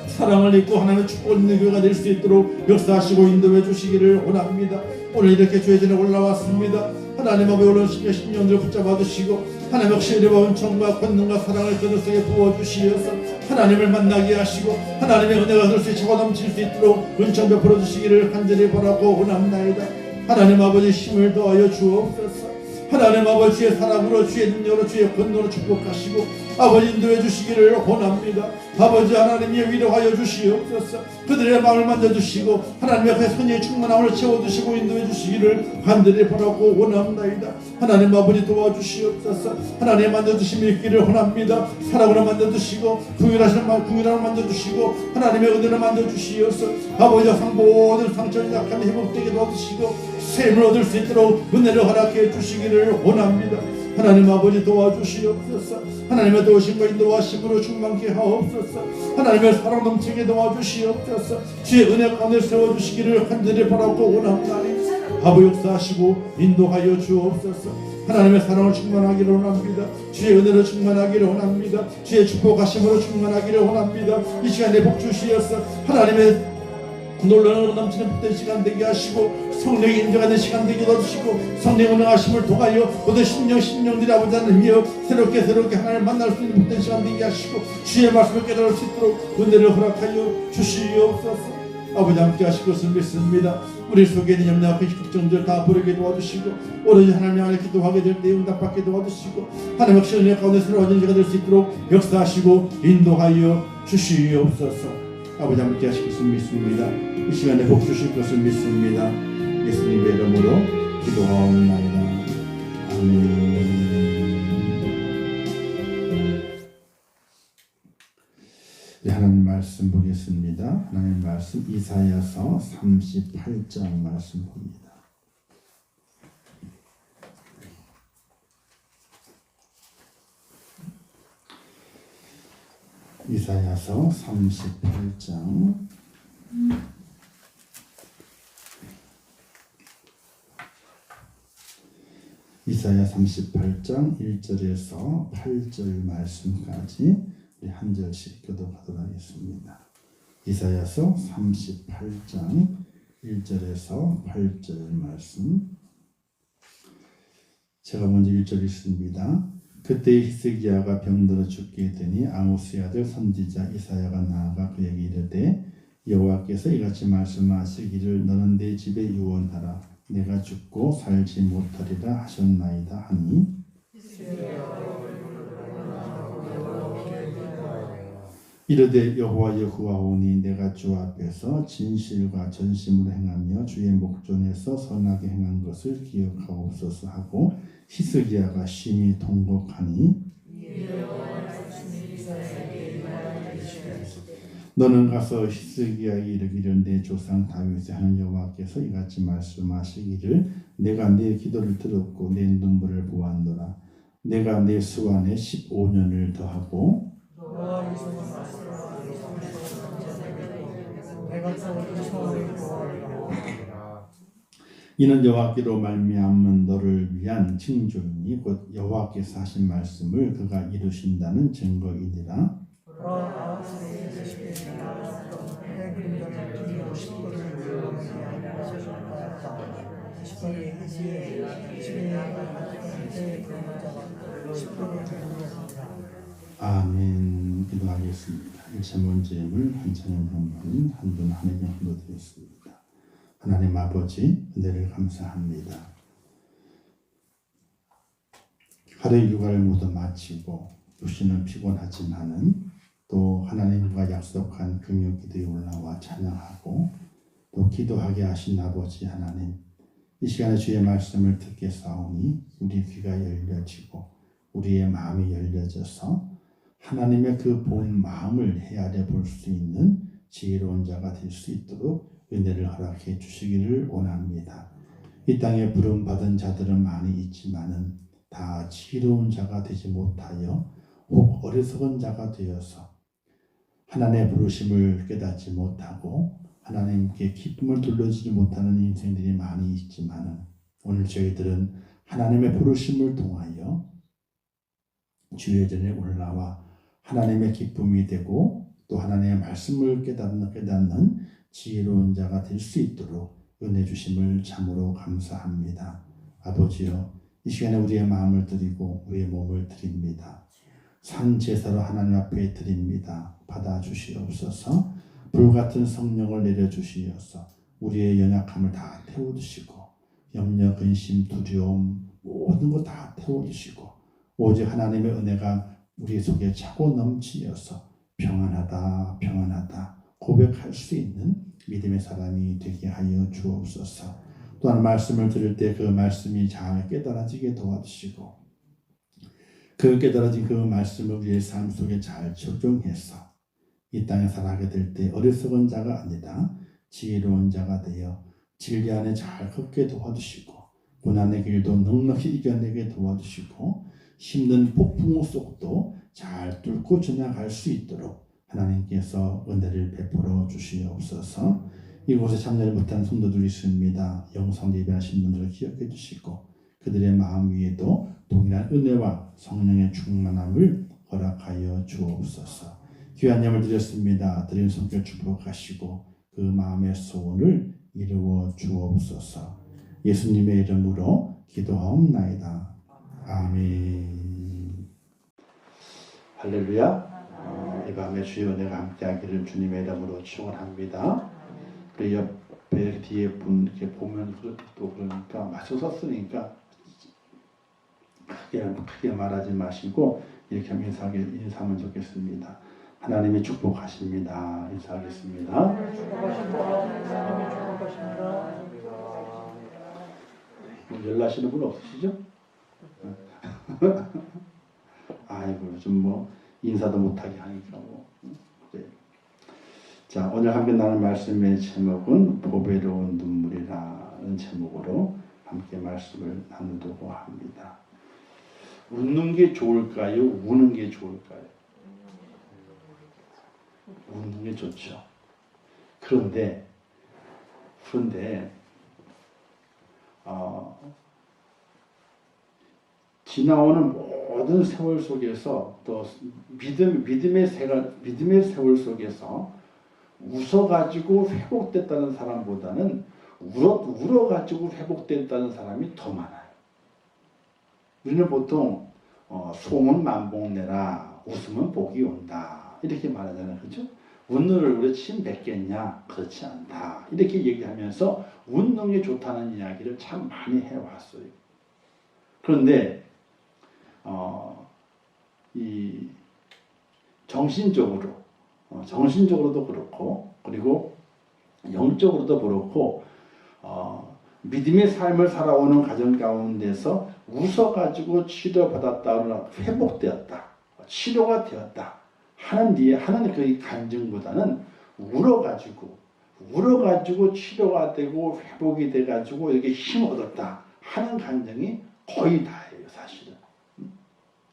사랑을 입고 하나님의 축복을 있는 교회가 될 수 있도록 역사하시고 인도해 주시기를 원합니다. 오늘 이렇게 주의 전에 올라왔습니다. 하나님 아버지 오늘 10년들 붙잡아 주시고 하나님 역시 은혜와 은총과 권능과 사랑을 그들 속에 부어주시어서 하나님을 만나게 하시고 하나님의 은혜가 그들 속에 차고 넘칠 수 있도록 은총 베풀어 주시기를 간절히 바라고 원합나이다. 하나님 아버지 힘을 더하여 주옵소서. 하나님 아버지의 사랑으로 주의 능력으로 주의 권능으로 축복하시고 아버지 인도해 주시기를 원합니다. 아버지 하나님이 위로하여 주시옵소서. 그들의 마음을 만져주시고 하나님의 그 선의 충만함을 채워주시고 인도해 주시기를 간절히 바라고 원합나이다. 하나님 아버지 도와주시옵소서. 하나님 만져주심이 있기를 원합니다. 사랑으로 만져주시고 궁일함을 만져주시고 하나님의 은혜를 만져주시옵소서. 아버지 모든 상처를 약함이 회복되게 도와주시고 샘을 얻을 수 있도록 은혜를 허락해 주시기를 원합니다. 하나님 아버지 도와주시옵소서. 하나님의 도우심과 인도하심으로 충만케 하옵소서. 하나님의 사랑 넘치게 도와주시옵소서. 주의 은혜 가운데 세워주시기를 간절히 바라고 원합나니 아버지 역사하시고 인도하여 주옵소서. 하나님의 사랑을 충만하기를 원합니다. 주의 은혜로 충만하기를 원합니다. 주의 축복하심으로 충만하기를 원합니다. 이 시간에 복 주시옵소서. 하나님의 놀라운 넘치는 복된 시간 되게 하시고 성령이 인정하는 시간 되게 도와주시고 성령 운행하심을 통하여 모든 심령들이 아버지 하나님이여 새롭게 하나님을 만날 수 있는 복된 시간 되게 하시고 주의 말씀을 깨달을 수 있도록 은혜를 허락하여 주시옵소서. 아버지 함께 하실 것을 믿습니다. 우리 속에 있는 염려와 걱정들 다 부르게 도와주시고 오로지 하나님 안에 기도하게 될 때 응답받게 도와주시고 하나님 역시 은혜 가운데 새로운 인재가 될 수 있도록 역사하시고 인도하여 주시옵소서. 아버지 함께 하실 것을 믿습니다. 이 시간에 복 주실 것을 믿습니다. 예수님의 이름으로 기도하옵나이다. 아멘. 네, 하나님 말씀 보겠습니다. 하나님 말씀 이사야서 38장 말씀 봅니다. 이사야서 38장 이사야 38장 1절에서 8절 말씀까지 우리 한 절씩 교독하도록 하겠습니다. 이사야서 38장 1절에서 8절 말씀. 제가 먼저 1절 읽습니다. 그때 히스기야가 병들어 죽게 되니 아모스의 아들 선지자 이사야가 나아가 그에게 이르되 여호와께서 이같이 말씀하시기를 너는 내 집에 유언하라. 내가 죽고 살지 못하리라 하셨나이다 하니 이르되 여호와여 구하오니 내가 주 앞에서 진실과 전심으로 행하며 주의 목전에서 선하게 행한 것을 기억하옵소서 하고 히스기야가 심히 통곡하니 너는 가서 히스기야에게 이르기를 내 조상 다윗의 하는 여호와께서 이같이 말씀하시기를 내가 내 기도를 들었고 내 눈물을 보았노라. 내가 내 수완에 15년을 더하고 이는 여호와께로 말미암은 너를 위한 징조이니 곧 여호와께서 하신 말씀을 그가 이루신다는 증거이니라. 아멘. 기도하겠습니다. 일체문 제물 한찬영 형님 한분 한혜경 기도드렸습니다. 하나님 아버지 은혜를 감사합니다. 하루 일과를 모두 마치고 육신은 피곤하지만은 또 하나님과 약속한 금요 기도에 올라와 찬양하고 또 기도하게 하신 아버지 하나님, 이 시간에 주의 말씀을 듣게 싸우니 우리 귀가 열려지고 우리의 마음이 열려져서 하나님의 그 본 마음을 헤아려 볼 수 있는 지혜로운 자가 될 수 있도록 은혜를 허락해 주시기를 원합니다. 이 땅에 부름받은 자들은 많이 있지만은 다 지혜로운 자가 되지 못하여 혹 어리석은 자가 되어서 하나님의 부르심을 깨닫지 못하고 하나님께 기쁨을 둘러주지 못하는 인생들이 많이 있지만은 오늘 저희들은 하나님의 부르심을 통하여 주의 전에 올라와 하나님의 기쁨이 되고 또 하나님의 말씀을 깨닫는 지혜로운 자가 될 수 있도록 은혜 주심을 참으로 감사합니다. 아버지여, 이 시간에 우리의 마음을 드리고 우리의 몸을 드립니다. 산 제사로 하나님 앞에 드립니다. 받아 주시옵소서. 불같은 성령을 내려주시어서 우리의 연약함을 다 태워주시고 염려, 근심, 두려움 모든 것 다 태워주시고 오직 하나님의 은혜가 우리 속에 차고 넘치어서 평안하다 평안하다 고백할 수 있는 믿음의 사람이 되게 하여 주옵소서. 또한 말씀을 들을 때 그 말씀이 잘 깨달아지게 도와주시고 그 깨달아진 그 말씀을 우리의 삶 속에 잘 적용해서 이 땅에 살아가게 될 때 어리석은 자가 아니라 지혜로운 자가 되어 진리 안에 잘 걷게 도와주시고 고난의 길도 넉넉히 이겨내게 도와주시고 힘든 폭풍 속도 잘 뚫고 지나갈 수 있도록 하나님께서 은혜를 베풀어 주시옵소서. 이곳에 참여를 못한 성도들이 있습니다. 영성 예배하신 분들을 기억해 주시고 그들의 마음 위에도 동일한 은혜와 성령의 충만함을 허락하여 주옵소서. 귀한 예물 드렸습니다. 드린 성결 축복하시고 그 마음의 소원을 이루어 주옵소서. 예수님의 이름으로 기도하옵나이다. 아멘. 할렐루야. 이 밤에 주의 은혜가 함께하기를 주님의 이름으로 축원합니다. 우리 옆에 뒤에 분 이렇게 보면 또 그러니까 맞춰서 쓰니까 크게 말하지 마시고 이렇게 인사하면 좋겠습니다. 하나님이 축복하십니다. 인사하겠습니다. 연락하시는 분 없으시죠? 아이고 요즘 뭐 인사도 못하게 하니까 뭐. 네. 자, 오늘 함께 나눌 말씀의 제목은 보배로운 눈물이라는 제목으로 함께 말씀을 나누려고 합니다. 웃는 게 좋을까요? 우는 게 좋을까요? 웃는 게 좋죠. 그런데 지나오는 모든 세월 속에서 또 믿음의 세월 속에서 웃어가지고 회복됐다는 사람보다는 울어가지고 회복됐다는 사람이 더 많아요. 우리는 보통 소문 만복내라 웃으면 복이 온다 이렇게 말하잖아요. 그렇죠? 웃는 얼굴에 침 뱉겠냐? 그렇지 않다. 이렇게 얘기하면서 웃는 게 좋다는 이야기를 참 많이 해왔어요. 그런데 이 정신적으로도 그렇고 그리고 영적으로도 그렇고 믿음의 삶을 살아오는 가정 가운데서 웃어가지고 치료받았다, 회복되었다, 치료가 되었다 하는 그 감정보다는 울어가지고 치료가 되고 회복이 돼가지고 이렇게 힘 얻었다 하는 감정이 거의 다예요, 사실은.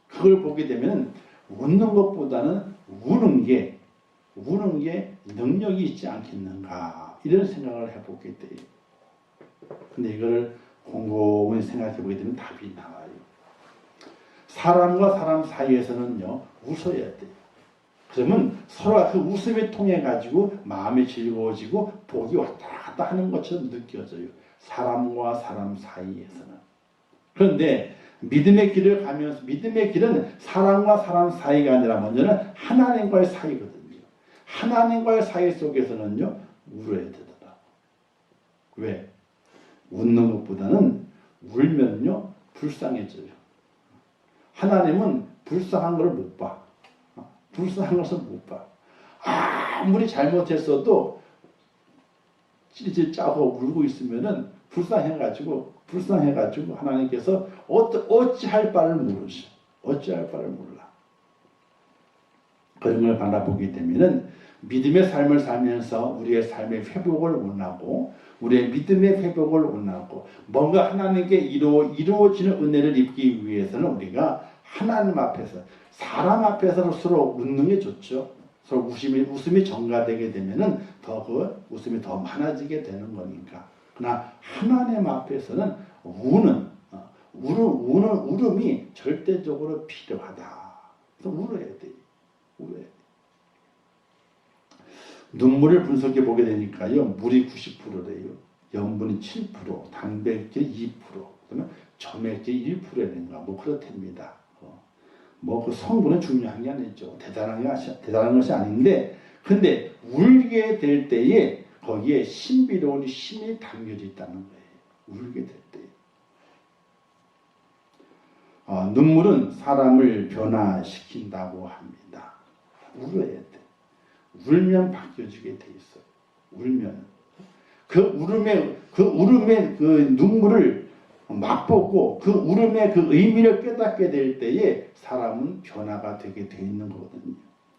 그걸 보게 되면 웃는 것보다는 우는 게 능력이 있지 않겠는가 이런 생각을 해보게 돼요. 근데 이걸 곰곰이 생각해 보게 되면 답이 나와요. 사람과 사람 사이에서는요 웃어야 돼요. 그러면 서로가 그 웃음을 통해 가지고 마음이 즐거워지고 복이 왔다 갔다 하는 것처럼 느껴져요. 사람과 사람 사이에서는. 그런데 믿음의 길을 가면서 믿음의 길은 사람과 사람 사이가 아니라 먼저는 하나님과의 사이거든요. 하나님과의 사이 속에서는요 울어야 되더라. 왜? 웃는 것보다는 울면요 불쌍해져요. 하나님은 불쌍한 걸 못 봐. 불쌍한 것을 못 봐. 아무리 잘못했어도 찌릿찌릿 짜고 울고 있으면은 불쌍해가지고 하나님께서 어찌할 바를 모르셔. 어찌할 바를 몰라. 그런 걸 바라보게 되면은 믿음의 삶을 살면서 우리의 삶의 회복을 원하고 우리의 믿음의 회복을 원하고 뭔가 하나님께 이루어지는 은혜를 입기 위해서는 우리가 하나님 앞에서 사람 앞에서 서로 웃는 게 좋죠. 서로 웃음이 전가되게 되면은 더 그 웃음이 더 많아지게 되는 거니까. 그러나 하나님 앞에서는 울음이 절대적으로 필요하다. 그래서 울어야 돼. 눈물을 분석해 보게 되니까요. 물이 90%래요. 염분이 7%, 단백질 2%, 그러면 점액제 1%인가 뭐 그렇답니다. 뭐 그 성분은 중요한 게 아니죠. 대단한 것이 아닌데, 근데 울게 될 때에 거기에 신비로운 힘이 담겨져 있다는 거예요. 울게 될 때. 눈물은 사람을 변화시킨다고 합니다. 울어야 돼. 울면 바뀌어지게 돼 있어요. 울면. 그 울음의 그 눈물을 맛보고 그 울음의 그 의미를 깨닫게 될 때에 사람은 변화가 되게 돼 있는 거거든요.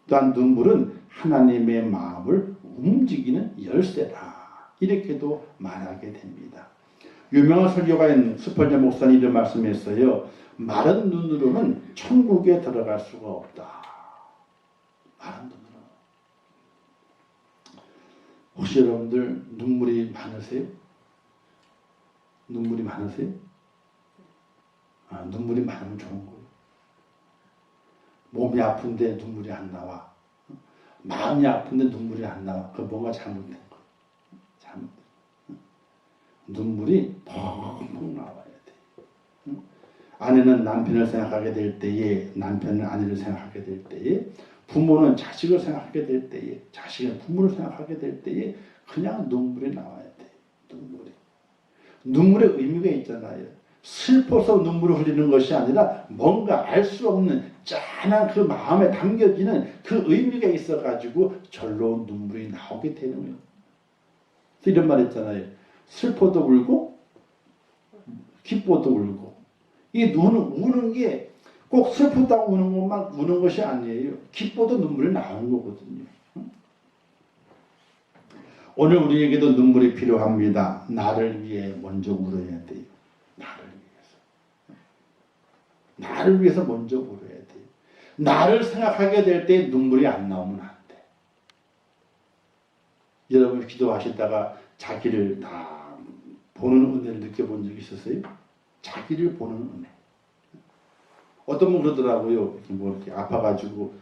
또한 눈물은 하나님의 마음을 움직이는 열쇠다. 이렇게도 말하게 됩니다. 유명한 설교가인 스펄전 목사님 이런 말씀했어요. 마른 눈으로는 천국에 들어갈 수가 없다. 마른 눈으로. 혹시 여러분들 눈물이 많으세요? 눈물이 많으세요? 눈물이 많으면 좋은 거예요. 몸이 아픈데 눈물이 안 나와. 마음이 아픈데 눈물이 안 나와. 그건 뭔가 잘못된 거예요. 잘못된 거예요. 눈물이 펑펑 나와야 돼요. 아내는 남편을 생각하게 될 때에, 남편은 아내를 생각하게 될 때에, 부모는 자식을 생각하게 될 때에, 자식은 부모를 생각하게 될 때에 그냥 눈물이 나와야 돼요. 눈물이. 눈물의 의미가 있잖아요. 슬퍼서 눈물을 흘리는 것이 아니라 뭔가 알 수 없는 짠한 그 마음에 담겨지는 그 의미가 있어가지고 절로 눈물이 나오게 되는 거예요. 그래서 이런 말 했잖아요. 슬퍼도 울고 기뻐도 울고. 이 우는 게 꼭 슬프다고 우는 것만 우는 것이 아니에요. 기뻐도 눈물이 나오는 거거든요. 오늘 우리에게도 눈물이 필요합니다. 나를 위해 먼저 울어야 돼요. 나를 위해서 먼저 울어야 돼요. 나를 생각하게 될 때 눈물이 안 나오면 안 돼. 여러분 기도하시다가 자기를 다 보는 은혜를 느껴본 적 있으세요? 자기를 보는 은혜. 어떤 분 그러더라고요. 뭐 이렇게 아파가지고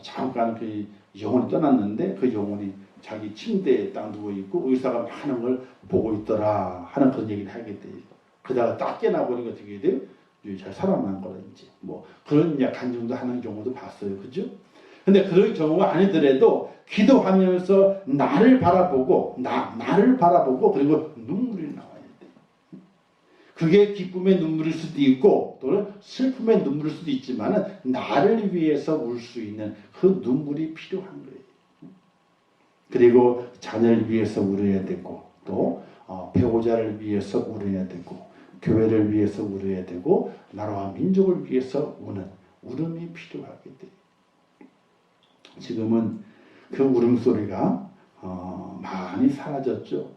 잠깐 그 영혼이 떠났는데 그 영혼이 자기 침대에 딱 누워있고 의사가 많은 걸 보고 있더라 하는 그런 얘기를 하게 돼요. 그러다가 딱 깨나보니까 어떻게 돼요? 잘 살아난 거라 이제 뭐 그런 약한 정도 하는 경우도 봤어요. 그죠? 근데 그런 경우가 아니더라도 기도하면서 나를 바라보고 나를 바라보고 그리고 눈물이 나와야 돼. 그게 기쁨의 눈물일 수도 있고 또는 슬픔의 눈물일 수도 있지만은 나를 위해서 울 수 있는 그 눈물이 필요한 거예요. 그리고 자녀를 위해서 울어야 되고 또 배우자를 위해서 울어야 되고 교회를 위해서 울어야 되고 나라와 민족을 위해서 우는 울음이 필요하게 돼요. 지금은 그 울음소리가 많이 사라졌죠.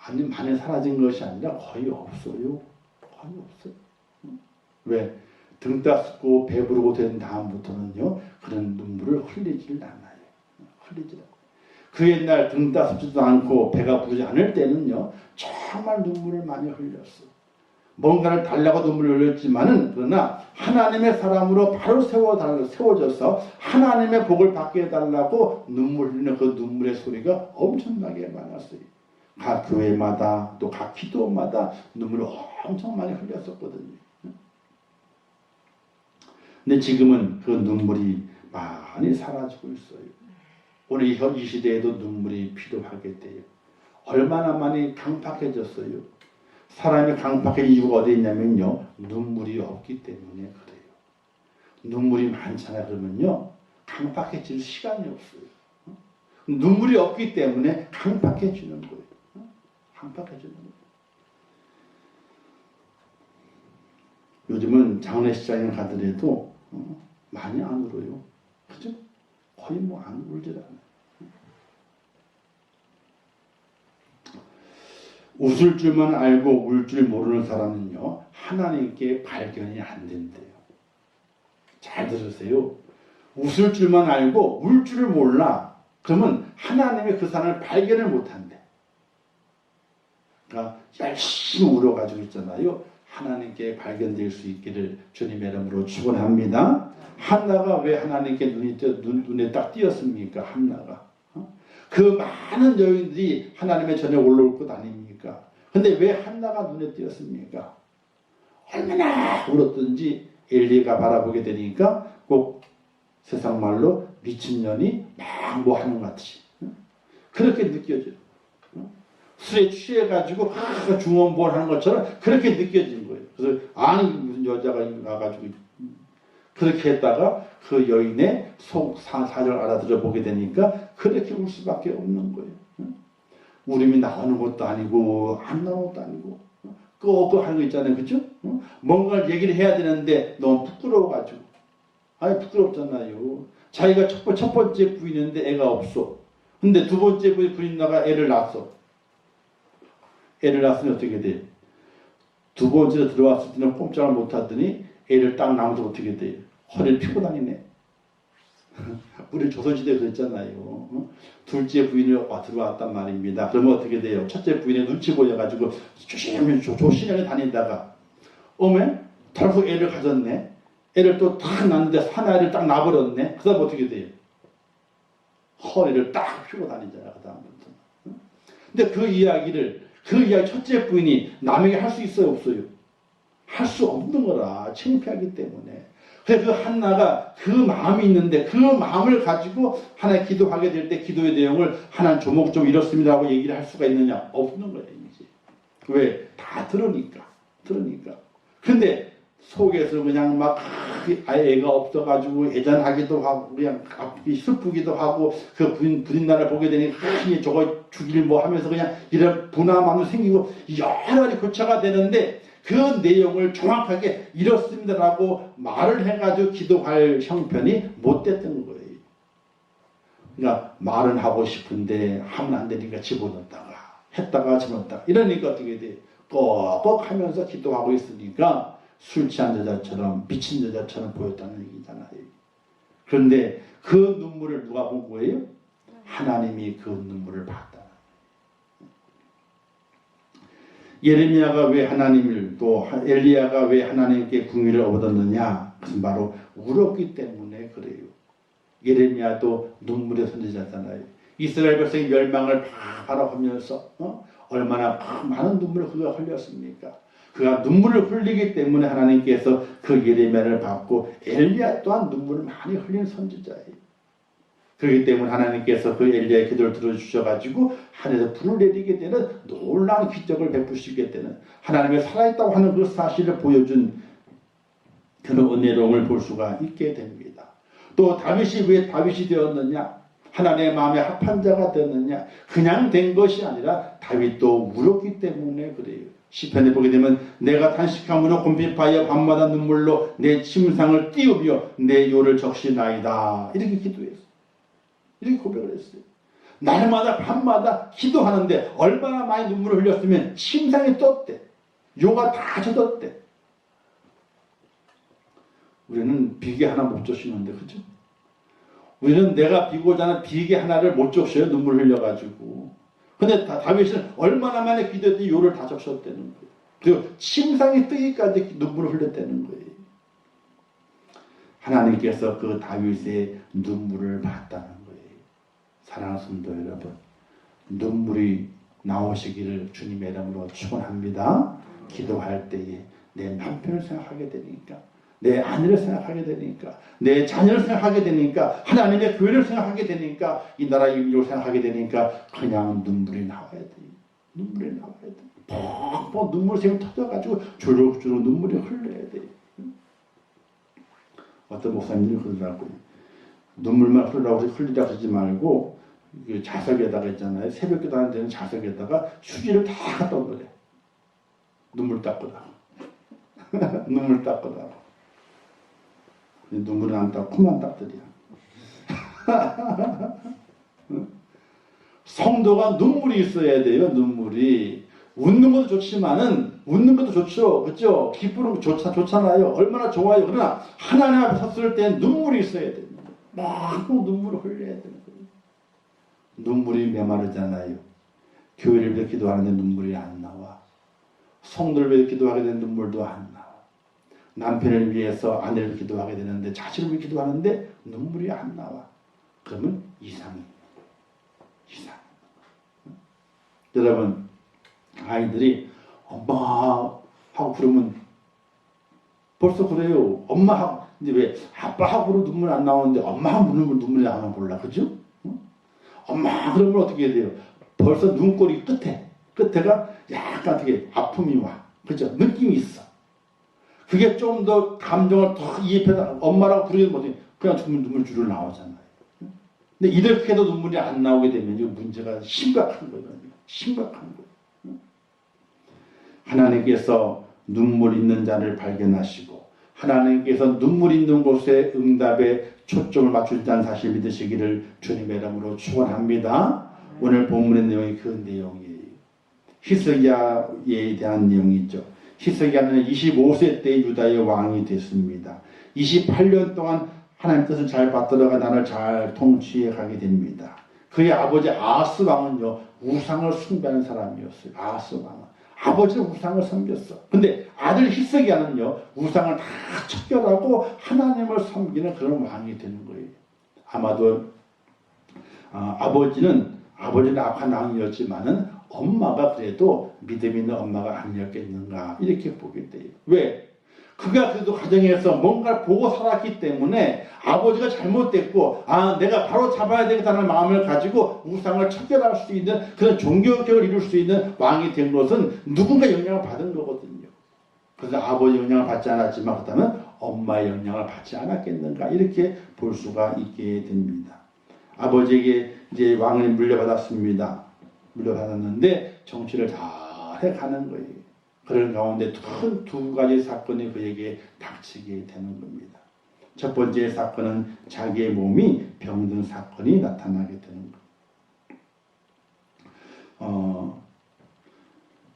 아니 많이 사라진 것이 아니라 거의 없어요. 거의 없어요. 왜? 등 따스고 배부르고 된 다음부터는요 그런 눈물을 흘리질 않아요. 흘리질 않아요. 그 옛날 등 따스지도 않고 배가 부르지 않을 때는요 정말 눈물을 많이 흘렸어. 뭔가를 달라고 눈물을 흘렸지만은 그러나 하나님의 사람으로 바로 세워져서 하나님의 복을 받게 해달라고 눈물 흘리는 그 눈물의 소리가 엄청나게 많았어요. 각 교회마다 또 각 기도마다 눈물을 엄청 많이 흘렸었거든요. 근데 지금은 그 눈물이 많이 사라지고 있어요. 오늘 이 시대에도 눈물이 필요하게 돼요. 얼마나 많이 강팍해졌어요. 사람이 강팍해진 이유가 어디 있냐면요. 눈물이 없기 때문에 그래요. 눈물이 많잖아요. 그러면요. 강팍해질 시간이 없어요. 눈물이 없기 때문에 강팍해지는 거예요. 강팍해지는 거예요. 요즘은 장례식장에 가더라도 많이 안 울어요. 그죠? 거의 뭐 안 울질 않아요. 웃을 줄만 알고 울 줄 모르는 사람은요 하나님께 발견이 안 된대요. 잘 들으세요. 웃을 줄만 알고 울 줄을 몰라. 그러면 하나님이 그 사람을 발견을 못한대. 그러니까 열심히 울어가지고 있잖아요. 하나님께 발견될 수 있기를 주님의 이름으로 축원합니다. 한나가 왜 하나님께 눈에 딱 띄었습니까? 한나가. 그 많은 여인들이 하나님의 전에 올라올 것 아닙니까? 근데 왜 한나가 눈에 띄었습니까? 얼마나 울었든지 엘리가 바라보게 되니까 꼭 세상 말로 미친년이 막 뭐 하는 것 같이 그렇게 느껴져요. 술에 취해가지고 중원보원 하는 것처럼 그렇게 느껴진 거예요. 그래서 아니 무슨 여자가 와가지고 그렇게 했다가 그 여인의 속 사정을 알아들어 보게 되니까 그렇게 울 수밖에 없는 거예요. 울음이 나오는 것도 아니고 안 나오는 것도 아니고 끄고 하는 거 있잖아요. 그죠? 뭔가를 얘기를 해야 되는데 너무 부끄러워가지고 아니 부끄럽잖아요. 자기가 첫 번째 부인인데 애가 없어. 근데 두 번째 부인 나가 애를 낳았어. 애를 낳았으니 어떻게 돼? 두 번째로 들어왔을 때는 꼼짝을 못하더니 애를 딱 낳으면서 어떻게 돼요? 허리를 펴고 다니네. 우리 조선시대에 그랬잖아요. 둘째 부인이 들어왔단 말입니다. 그러면 어떻게 돼요? 첫째 부인의 눈치 보여가지고 조심히 다니다가 어메? 결국 애를 가졌네. 애를 또 딱 낳는데 사나이를 딱 놔버렸네. 그 다음 어떻게 돼요? 허리를 딱 펴고 다니잖아. 그 다음부터. 근데 그 이야기 첫째 부인이 남에게 할 수 있어요? 없어요? 할 수 없는 거라. 창피하기 때문에. 그래서 그 한나가 그 마음이 있는데 그 마음을 가지고 하나님 기도하게 될 때 기도의 내용을 하나님 조목조목 이렇습니다라고 얘기를 할 수가 있느냐? 없는 거예요. 이제. 왜? 다 들으니까. 근데 속에서 그냥 막 아예 애가 없어가지고 애잔하기도 하고 그냥 슬프기도 하고 그 부인 나를 보게 되니 저거 죽일 뭐 하면서 그냥 이런 분함함도 생기고 여러 가지 고쳐가 되는데 그 내용을 정확하게 이렇습니다라고 말을 해가지고 기도할 형편이 못 됐던 거예요. 그러니까 말은 하고 싶은데 하면 안 되니까 집어넣다가 했다가 집어넣다가 이러니까 어떻게 돼? 꺽꺽 하면서 기도하고 있으니까 술 취한 여자처럼 미친 여자처럼 보였다는 얘기잖아요. 그런데 그 눈물을 누가 본 거예요? 하나님이 그 눈물을 봤다. 예레미야가 왜 하나님을 또 엘리야가 왜 하나님께 궁유를 얻었느냐? 그것은 바로 울었기 때문에 그래요. 예레미야도 눈물의 선지자잖아요. 이스라엘 백성이 멸망을 바라보면서 얼마나 많은 눈물을 그가 흘렸습니까? 그가 눈물을 흘리기 때문에 하나님께서 그 예레미야를 받고 엘리야 또한 눈물을 많이 흘린 선지자예요. 그렇기 때문에 하나님께서 그 엘리야의 기도를 들어주셔가지고 하늘에서 불을 내리게 되는 놀라운 기적을 베푸시게 되는 하나님의 살아있다고 하는 그 사실을 보여준 그런 은혜로움을 볼 수가 있게 됩니다. 또 다윗이 왜 다윗이 되었느냐? 하나님의 마음에 합한 자가 되었느냐? 그냥 된 것이 아니라 다윗도 울었기 때문에 그래요. 시편에 보게 되면 내가 탄식함으로 곰핍하여 밤마다 눈물로 내 침상을 띄우며 내 요를 적시나이다. 이렇게 기도했어요. 이렇게 고백을 했어요. 날마다 밤마다 기도하는데 얼마나 많이 눈물을 흘렸으면 침상이 떴대. 요가 다 젖었대. 우리는 비계 하나 못 젖시는데 그죠? 우리는 내가 비고자 하는 비계 하나를 못 적셔요. 눈물 흘려가지고. 근데 다윗은 얼마나 많이 기도했더니 요를 다 적셨다는 거예요. 그리고 침상이 뜨기까지 눈물을 흘렸다는 거예요. 하나님께서 그 다윗의 눈물을 봤다는 거예요. 사랑하는 성도 여러분, 눈물이 나오시기를 주님의 이름으로 축원합니다. 기도할 때에 내 남편을 생각하게 되니까, 내 아내를 생각하게 되니까, 내 자녀를 생각하게 되니까, 하나님의 교회를 생각하게 되니까, 이 나라의 인류를 생각하게 되니까 그냥 눈물이 나와야 돼요. 눈물이 나와야 돼요. 퍽퍽 눈물샘이 터져가지고 주룩주룩 눈물이 흘러야 돼요. 어떤 목사님들이 그러더라고요. 눈물만 흘리라고 그러지 말고 자석에다가 있잖아요. 새벽기도 하는 데는 자석에다가 휴지를 다 갖다 놓으래. 눈물 닦으라고. 눈물 닦으라고. 눈물은 안 닦고 코만 닦더리야. 성도가 눈물이 있어야 돼요. 눈물이. 웃는 것도 좋지만은 웃는 것도 좋죠. 그렇죠? 기쁘는 거 좋잖아요. 얼마나 좋아요. 그러나 하나님 앞에 섰을 때 눈물이 있어야 됩니다. 막 눈물을 흘려야 되는 거예요. 눈물이 메마르잖아요. 교회를 위해 기도하는데 눈물이 안 나와. 성도를 위해 기도하게 되는 눈물도 안 나와. 남편을 위해서 아내를 기도하게 되는데 자식을 위해 기도하는데 눈물이 안 나와. 그러면 이상해. 여러분, 아이들이 엄마 하고 부르면 벌써 그래요. 엄마하고, 근데 왜 아빠하고는 눈물 안 나오는데 엄마하고 눈물이 나오면 몰라. 그죠? 응? 엄마 그러면 어떻게 해야 돼요? 벌써 눈꼬리 끝에가 약간 어떻게 아픔이 와. 그죠? 느낌이 있어. 그게 좀 더 감정을 더 이입해서 엄마라고 부르지 못해. 그냥 눈물 줄을 나오잖아요. 근데 이렇게 해도 눈물이 안 나오게 되면 이 문제가 심각한 거예요. 심각한 거예요. 하나님께서 눈물 있는 자를 발견하시고 하나님께서 눈물 있는 곳에 응답에 초점을 맞춘다는 사실 믿으시기를 주님의 이름으로 축원합니다. 오늘 본문의 내용이 그 내용이에요. 히스기야에 대한 내용이죠. 히스기야는 25세 때 유다의 왕이 됐습니다. 28년 동안 하나님 뜻을 잘 받들어가 나라를 잘 통치해 가게 됩니다. 그의 아버지 아하스 왕은요 우상을 숭배하는 사람이었어요. 아하스 왕은 아버지는 우상을 섬겼어. 근데 아들 히스기야는요 우상을 다 척결하고 하나님을 섬기는 그런 왕이 되는 거예요. 아마도 아버지는 악한 왕이었지만은 엄마가 그래도 믿음 있는 엄마가 아니었겠는가 이렇게 보게 돼요. 왜? 그가 그래도 가정에서 뭔가를 보고 살았기 때문에 아버지가 잘못됐고 내가 바로 잡아야 되겠다는 마음을 가지고 우상을 척결할 수 있는 그런 종교개혁을 이룰 수 있는 왕이 된 것은 누군가 영향을 받은 거거든요. 그래서 아버지 영향을 받지 않았지만 그렇다면 엄마의 영향을 받지 않았겠는가 이렇게 볼 수가 있게 됩니다. 아버지에게 이제 왕을 물려받았습니다. 물려받았는데 정치를 잘 해가는 거예요. 그런 가운데 큰 두 가지 사건이 그에게 닥치게 되는 겁니다. 첫 번째 사건은 자기의 몸이 병든 사건이 나타나게 되는 겁니다.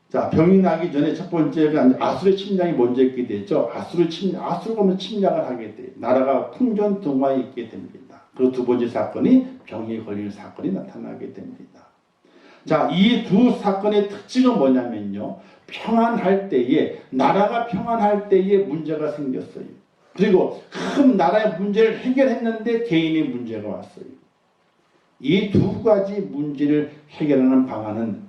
자, 병이 나기 전에 첫 번째가 아수르의 침략이 먼저 있게 되죠. 아수르가 먼저 침략을 하게 돼요. 나라가 풍전등화에 있게 됩니다. 그리고 두 번째 사건이 병이 걸릴 사건이 나타나게 됩니다. 자, 이 두 사건의 특징은 뭐냐면요. 평안할 때에, 나라가 평안할 때에 문제가 생겼어요. 그리고 큰 나라의 문제를 해결했는데 개인의 문제가 왔어요. 이 두 가지 문제를 해결하는 방안은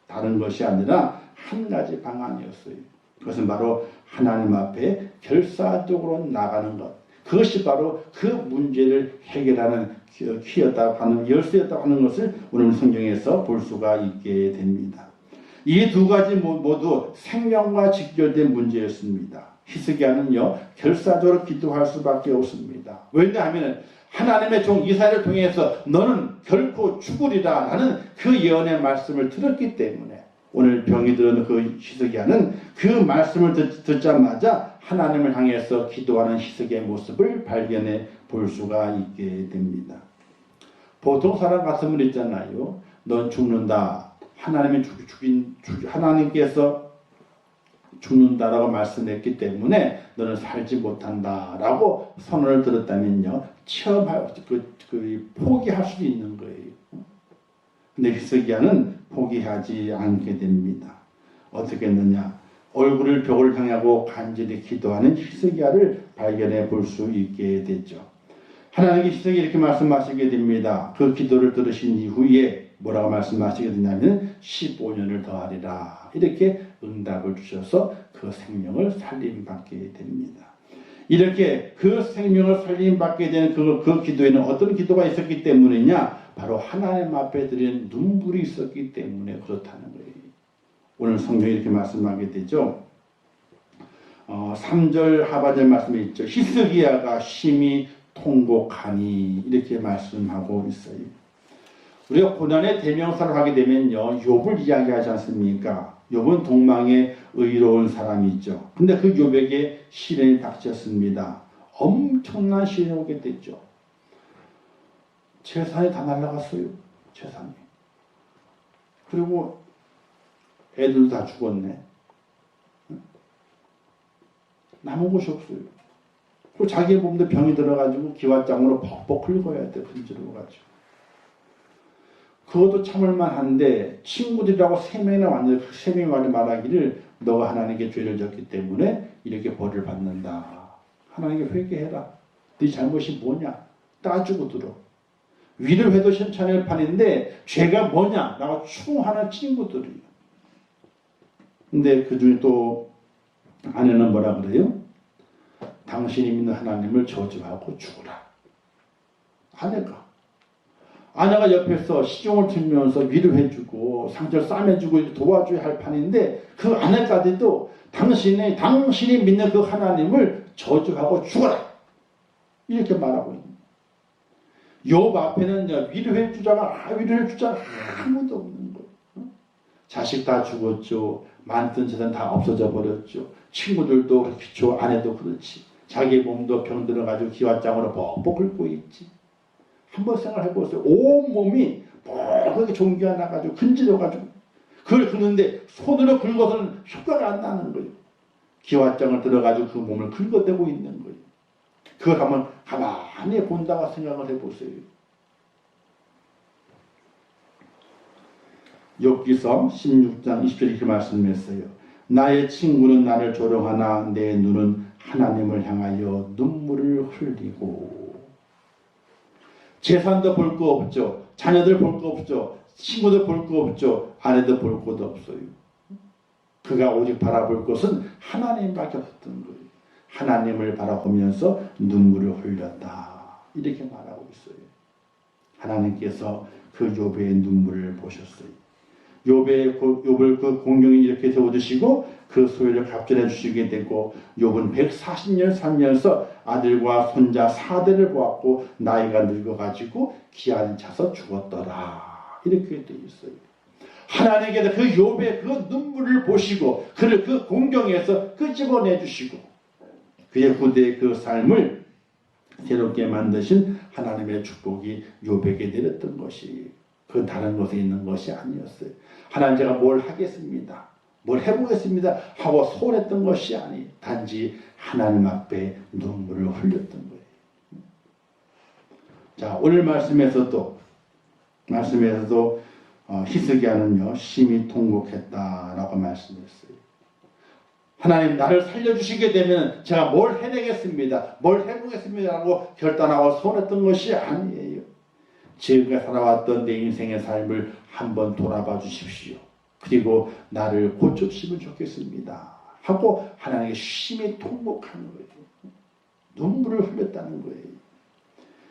다른 것이 아니라 한 가지 방안이었어요. 그것은 바로 하나님 앞에 결사적으로 나가는 것. 그것이 바로 그 문제를 해결하는 키였다고 하는 열쇠였다고 하는 것을 오늘 성경에서 볼 수가 있게 됩니다. 이 두 가지 모두 생명과 직결된 문제였습니다. 히스기야는요 결사적으로 기도할 수밖에 없습니다. 왜냐하면 하나님의 종 이사야를 통해서 너는 결코 죽으리라 라는 그 예언의 말씀을 들었기 때문에 오늘 병이 들은 그 히스기야는 그 말씀을 듣자마자 하나님을 향해서 기도하는 히스기야의 모습을 발견해 볼 수가 있게 됩니다. 보통 사람 같으면 있잖아요. 넌 죽는다. 하나님께서 죽는다라고 말씀했기 때문에 너는 살지 못한다라고 선언을 들었다면요. 포기할 수도 있는 거예요. 근데 히스기야는 포기하지 않게 됩니다. 어떻게 했느냐? 얼굴을 벽을 향하고 간절히 기도하는 히스기야를 발견해 볼 수 있게 됐죠. 하나님께 히스기야 이렇게 말씀하시게 됩니다. 그 기도를 들으신 이후에 뭐라고 말씀하시게 되냐면 15년을 더하리라 이렇게 응답을 주셔서 그 생명을 살림받게 됩니다. 이렇게 그 생명을 살림받게 되는 그 기도에는 어떤 기도가 있었기 때문이냐? 바로 하나님 앞에 드리는 눈물이 있었기 때문에 그렇다는 거예요. 오늘 성경이 이렇게 말씀하게 되죠. 3절 하반절 말씀에 있죠. 히스기야가 심히 통곡하니 이렇게 말씀하고 있어요. 우리가 고난의 대명사를 하게 되면요. 욥을 이야기하지 않습니까? 욥은 동방에 의로운 사람이죠. 근데 그 욥에게 시련이 닥쳤습니다. 엄청난 시련이 오게 됐죠. 재산이 다 날아갔어요. 재산이. 그리고 애들도 다 죽었네. 남은 곳이 없어요. 그리고 자기의 몸도 병이 들어가지고 기왓장으로 벅벅 긁어야 돼. 분지러워가지고. 그것도 참을만 한데 친구들이라고 세 명이 말하기를 너가 하나님께 죄를 졌기 때문에 이렇게 벌을 받는다. 하나님께 회개해라. 네 잘못이 뭐냐? 따지고 들어. 위를 해도 현찬일 판인데 죄가 뭐냐? 라고 추궁하는 친구들이에요. 근데 그 중에 또 아내는 뭐라 그래요? 당신이 믿는 하나님을 저주하고 죽으라. 아내가 옆에서 시종을 들면서 위로해주고 상처를 싸매주고 도와줘야 할 판인데 그 아내까지도 당신이 믿는 그 하나님을 저주하고 죽어라 이렇게 말하고 있는 거예요. 욥 앞에는 위로해주자가 아무도 없는 거예요. 자식 다 죽었죠. 많던 재산 다 없어져 버렸죠. 친구들도 그렇죠. 아내도 그렇지. 자기 몸도 병들어가지고 기왓장으로 뻑뻑 긁고 있지. 한번 생각해보세요. 온 몸이 그렇게 종기가 나가지고 근질러가지고 그걸 긁는데 손으로 긁어서는 효과가 안 나는 거예요. 기왓장을 들어가지고 그 몸을 긁어대고 있는 거예요. 그걸 한번 가만히 본다고 생각을 해보세요. 욥기서 16장 20절 이렇게 말씀했어요. 나의 친구는 나를 조롱하나 내 눈은 하나님을 향하여 눈물을 흘리고. 재산도 볼 거 없죠. 자녀들 볼 거 없죠. 친구들 볼 거 없죠. 아내도 볼 것도 없어요. 그가 오직 바라볼 것은 하나님밖에 없었던 거예요. 하나님을 바라보면서 눈물을 흘렸다. 이렇게 말하고 있어요. 하나님께서 그 욥의 눈물을 보셨어요. 욥을 그 공경이 이렇게 세워주시고 그 소유를 갑절해 주시게 되고 욥은 140년 살면서 아들과 손자 4대를 보았고 나이가 늙어가지고 기한이 차서 죽었더라. 이렇게 되어 있어요. 하나님께서 그 욥의 그 눈물을 보시고 그를 그 공경에서 끄집어내 주시고 그의 후대의 그 삶을 새롭게 만드신 하나님의 축복이 욥에게 내렸던 것이 그 다른 곳에 있는 것이 아니었어요. 하나님 제가 뭘 하겠습니다. 뭘 해보겠습니다. 하고 소원했던 것이 아니 단지 하나님 앞에 눈물을 흘렸던 거예요. 자, 오늘 말씀에서도 히스기야는요 심히 통곡했다라고 말씀했어요. 하나님 나를 살려주시게 되면 제가 뭘 해내겠습니다. 뭘 해보겠습니다라고 결단하고 소원했던 것이 아니에요. 지금까지 살아왔던 내 인생의 삶을 한번 돌아봐 주십시오. 그리고 나를 고쳐주시면 좋겠습니다. 하고 하나님께 심히 통곡하는 거예요. 눈물을 흘렸다는 거예요.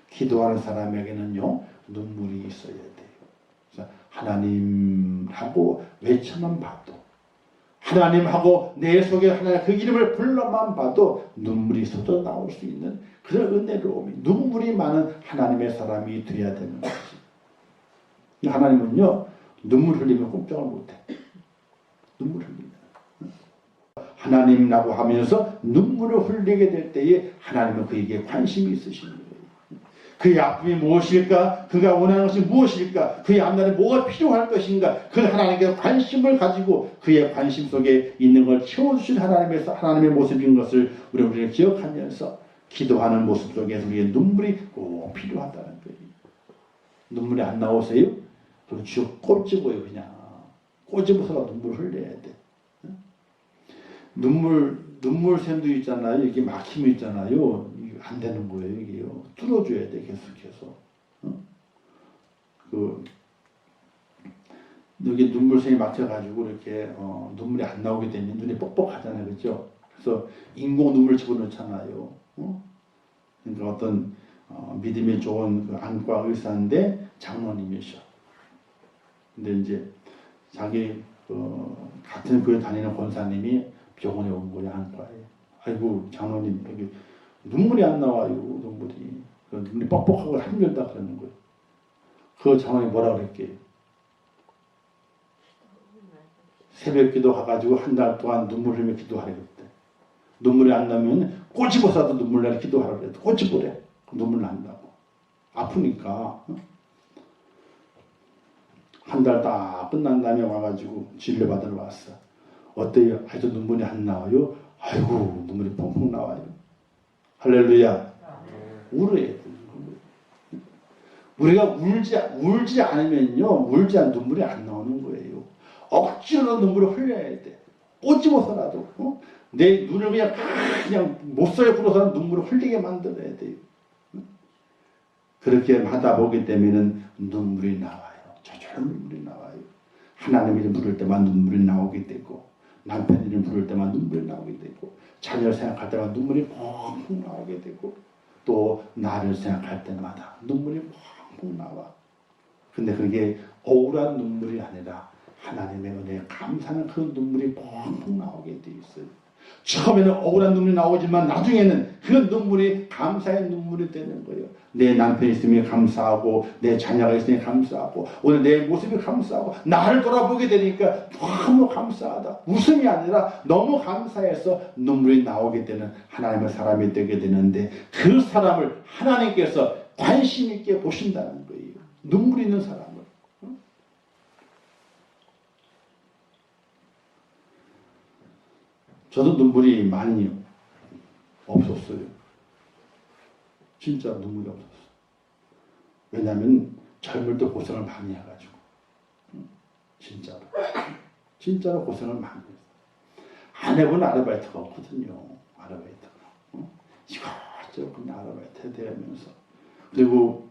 기도하는 사람에게는요 눈물이 있어야 돼요. 그래서 하나님하고 외쳐만 봐도 하나님하고 내 속에 하나님 그 이름을 불러만 봐도 눈물이 쏟아 나올 수 있는 그런 은혜로움이 눈물이 많은 하나님의 사람이 되어야 되는 거지. 하나님은요 눈물 흘리면 꼼짝을 못해. 눈물 흘리면 하나님이라고 하면서 눈물을 흘리게 될 때에 하나님은 그에게 관심이 있으신 거예요. 그의 아픔이 무엇일까? 그가 원하는 것이 무엇일까? 그의 앞날에 뭐가 필요할 것인가? 그 하나님께 관심을 가지고 그의 관심 속에 있는 걸 채워주신 하나님의 모습인 것을 우리가 기억하면서 기도하는 모습 속에서 우리의 눈물이 꼭 필요하다는 거예요. 눈물이 안 나오세요? 그럼 쭉 꼴집어요. 그냥 꼬집어서 눈물 흘려야 돼. 눈물샘도 있잖아요. 이게 막힘이 있잖아요. 이게 안 되는 거예요. 이게요. 뚫어줘야 돼. 계속해서. 여기 눈물샘이 막혀가지고 이렇게 눈물이 안 나오게 되면 눈이 뻑뻑하잖아요. 그렇죠? 그래서 인공 눈물 집어넣잖아요. 그러니까 어떤 믿음이 좋은 그 안과 의사인데 장로님이셔. 근데 이제 자기 같은 교회 다니는 권사님이 병원에 온 거야, 안과에. 아이고 장로님 여기 눈물이 안 나와요. 눈물이 뻑뻑하고 힘들다 그러는 거예요. 그 장로님 뭐라 그랬게요? 새벽 기도 가가지고 한 달 동안 눈물 흘리며 기도하래 그랬대. 눈물이 안 나면 꼬집어서도 눈물 나게 기도하라 그랬대. 꼬집으래. 눈물 난다고. 아프니까. 한 달 다 끝난 다음에 와가지고 진료받으러 왔어. 어때요? 아직도 눈물이 안 나와요? 아이고 눈물이 펑펑 나와요. 할렐루야. 울어야 돼. 우리가 울지 않으면요 울지 않은 눈물이 안 나오는 거예요. 억지로 눈물을 흘려야 돼. 꼬집어서라도 내 눈을 그냥 못살에 불어서 눈물을 흘리게 만들어야 돼요. 그렇게 하다 보기 때문에는 눈물이 나와요. 저절로 눈물이 나와요. 하나님이 부를 때만 눈물이 나오게 되고 남편 이름 부를 때만 눈물이 나오게 되고 자녀를 생각할 때만 눈물이 펑펑 나오게 되고 또 나를 생각할 때마다 눈물이 펑펑 나와. 근데 그게 억울한 눈물이 아니라 하나님의 은혜에 감사하는 그 눈물이 펑펑 나오게 돼 있어요. 처음에는 억울한 눈물이 나오지만 나중에는 그 눈물이 감사의 눈물이 되는 거예요. 내 남편이 있으면 감사하고 내 자녀가 있으니 감사하고 오늘 내 모습이 감사하고 나를 돌아보게 되니까 너무 감사하다. 웃음이 아니라 너무 감사해서 눈물이 나오게 되는 하나님의 사람이 되게 되는데 그 사람을 하나님께서 관심 있게 보신다는 거예요. 눈물 있는 사람을. 저도 눈물이 많이 없었어요. 진짜 눈물이 없었어요. 왜냐하면 젊을 때 고생을 많이 해가지고 진짜로 고생을 많이 했어요. 안 해본 아르바이트가 없거든요. 아르바이트가 이것저것 그냥 아르바이트 해대면서 그리고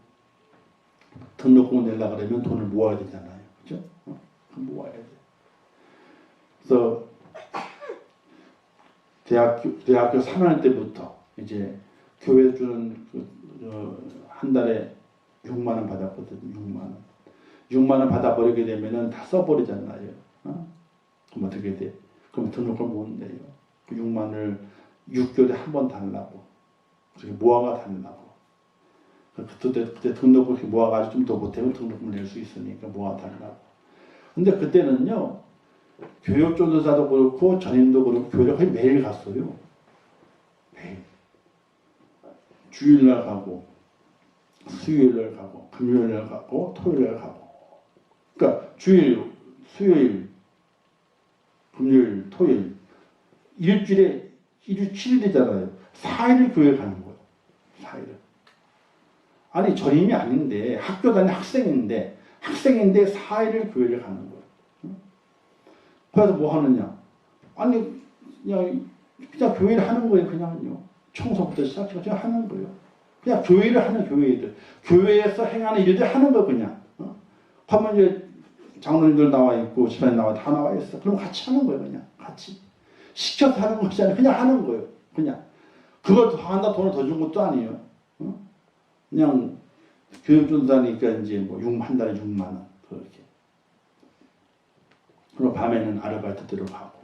등록금 내려고 그러면 돈을 모아야 되잖아요. 그죠? 모아야 돼. 그래서 대학교 3학년 때부터 이제 교회 주는 한 달에 6만 원 받았거든요. 6만 원. 6만 원 받아버리게 되면은 다 써버리잖아요. 그럼 어떻게 돼? 그럼 등록금 못 내요. 그 6만 원을 6개월에 한 번 달라고. 그렇게 모아가 달라고. 그때 등록금 모아가지고 좀 더 보태면 등록금 낼 수 있으니까 모아 달라고. 근데 그때는요. 교육전도사도 그렇고 전임도 그렇고 교회를 거의 매일 갔어요. 매일. 주일날 가고 수요일날 가고 금요일날 가고 토요일날 가고. 그러니까 주일, 수요일, 금요일, 토요일 일주일에 7일이잖아요. 4일을 교회 가는 거예요. 4일을. 아니 전임이 아닌데 학교 다니는 학생인데 4일을 교회를 가는 거예요. 그래서 뭐 하느냐? 아니 그냥 교회를 하는 거예요. 그냥요. 청소부터 시작해서 그냥 하는 거예요. 그냥 교회를 하는 교회들. 교회에서 행하는 일들 하는 거 그냥. 하면 이제 장로님들 나와 있고 집사님 다 나와 있어. 그럼 같이 하는 거예요. 그냥 같이. 시켜서 하는 것이 아니라 그냥 하는 거예요. 그냥. 그걸 더 한다 돈을 더 준 것도 아니에요. 그냥 교육전도사니까 이제 뭐 한 달에 6만 원 그렇게. 그리고 밤에는 아르바이트대로 가고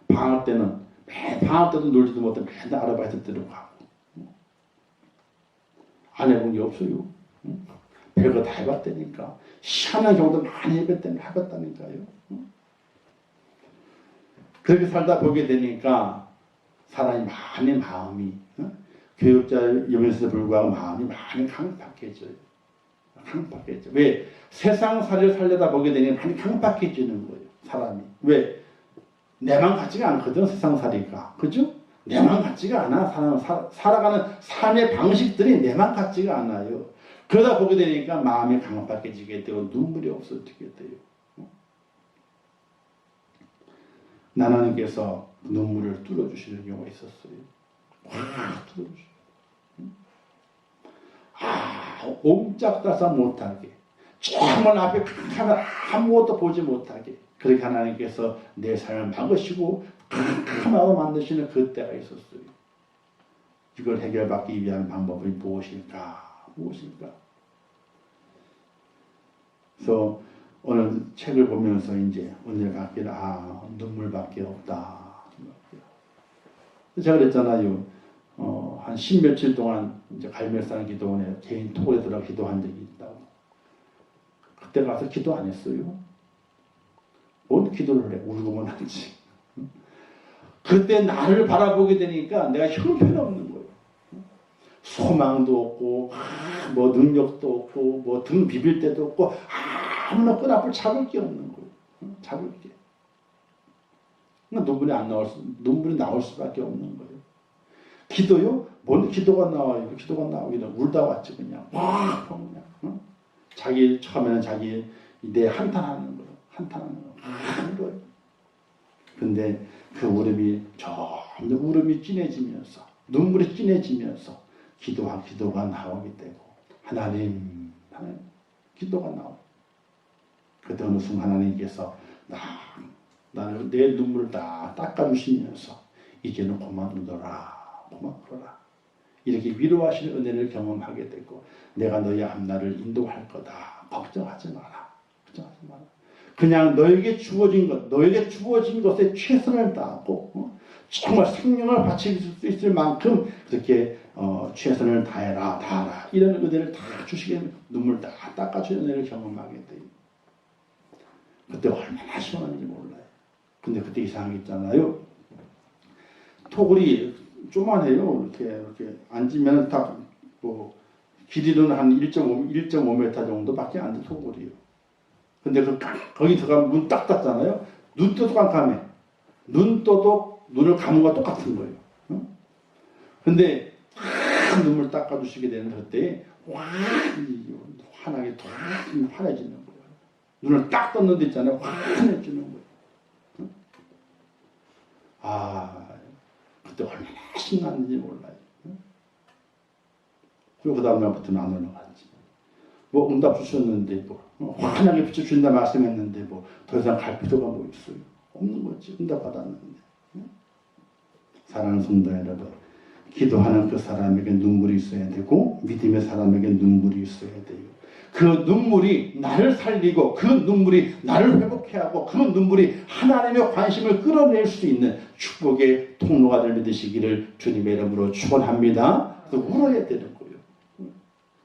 방학 때는 방학 때도 놀지도 못해 맨날 아르바이트대로 가고 안 해본 게 없어요. 별거 다 해봤다니까. 희한한 경우도 많이 해봤다니까요. 그렇게 살다 보게 되니까 사람이 많이 마음이 교육자이면서도 불구하고 마음이 많이 강팍해져요. 강팍해져. 왜? 세상살이를 살려다 보게 되면 많이 강팍해지는 거예요. 사람이. 왜? 내만 같지가 않거든. 세상살이가. 그죠? 내만 같지가 않아. 살아가는 삶의 방식들이 내만 같지가 않아요. 그러다 보게 되니까 마음이 강팍해지게 되고 눈물이 없어지게 돼요. 하나님께서 눈물을 뚫어주시는 경우가 있었어요. 확 뚫어주시고. 옴짝달싹 못하게. 정말 앞에 캄캄한 아무것도 보지 못하게. 그렇게 하나님께서 내 삶을 막으시고 캄캄하게 만드시는 그때가 있었어요. 이걸 해결받기 위한 방법이 무엇일까? 그래서 오늘 책을 보면서 이제 오늘 갖기를 눈물밖에 없다. 제가 그랬잖아요. 한 10며칠 동안 이제 갈멜산 기도원에 개인 톡에 들어가 기도한 적이 있다고. 그때 가서 기도 안 했어요. 뭔 기도를 해? 울고만 하지. 그때 나를 바라보게 되니까 내가 형편없는 거예요. 소망도 없고 뭐 능력도 없고 뭐 등 비빌 데도 없고 아무나 끈앞을 잡을 게 없는 거예요. 잡을 게. 눈물이 나올 수밖에 없는 거예요. 기도요? 뭔 기도가 나와요? 기도가 나오기는 울다 왔지 그냥. 그냥. 자기 처음에는 자기 내 한탄하는 거예요. 울어요. 근데 그 울음이 점점 울음이 진해지면서 눈물이 진해지면서 기도가 나오게 되고 하나님 기도가 나오고 그때 어느 순간 하나님께서 나는 내 눈물을 다 닦아주시면서 이제는 그만 울어라, 그만 울어라. 이렇게 위로하시는 은혜를 경험하게 되고 내가 너의 앞날을 인도할 거다. 걱정하지 마라. 걱정하지 마라. 그냥 너에게 주어진 것에 최선을 다하고 정말 생명을 바칠 수 있을 만큼 그렇게 최선을 다하라. 이런 은혜를 다 주시게 눈물 다 닦아주는 은혜를 경험하게 돼요. 그때 얼마나 시원한지 몰라요. 근데 그때 이상한 게 있잖아요. 토굴이 조만해요. 이렇게 앉으면 딱 길이는 한 1.5m 정도밖에 안 돼, 토굴이요. 근데 거기 들어가면 문 딱 닫잖아요. 눈 떠도 깜깜해. 눈 떠도 눈을 감은 거와 똑같은 거예요. 근데 눈물 닦아주시게 되는 그때 환하게 환해지는 거예요. 눈을 딱 떴는 데 있잖아요. 환해지는 거예요. 그때 얼마나 신났는지 몰라요. 그리고 그 다음날부터는 안 올라가지. 응답 주셨는데 환하게 비춰준다 말씀했는데 더 이상 갈 필요가 있어요. 없는 거지. 응답 받았는데. 사랑하는 성도 여러분, 기도하는 그 사람에게 눈물이 있어야 되고 믿음의 사람에게 눈물이 있어야 돼요. 그 눈물이 나를 살리고 그 눈물이 나를 회복해 하고 그 눈물이 하나님의 관심을 끌어낼 수 있는 축복의 통로가 될 믿으시기를 주님의 이름으로 축원합니다. 그래서 울어야 되는 거예요.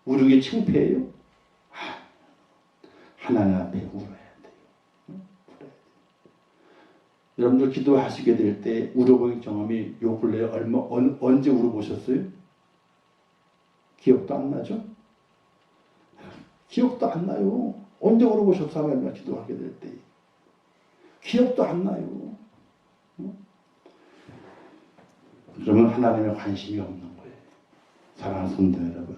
우는 게 창피해요? 하나님 앞에 울어야 돼요. 여러분들 기도하시게 될 때 울어보는 경험이 요 근래에 언제 울어보셨어요? 기억도 안 나죠? 기억도 안 나요. 언제 울어보셨어요? 하나님 기도하게 될 때. 기억도 안 나요. 그러면 하나님의 관심이 없는 거예요. 사랑하는 성도 여러분,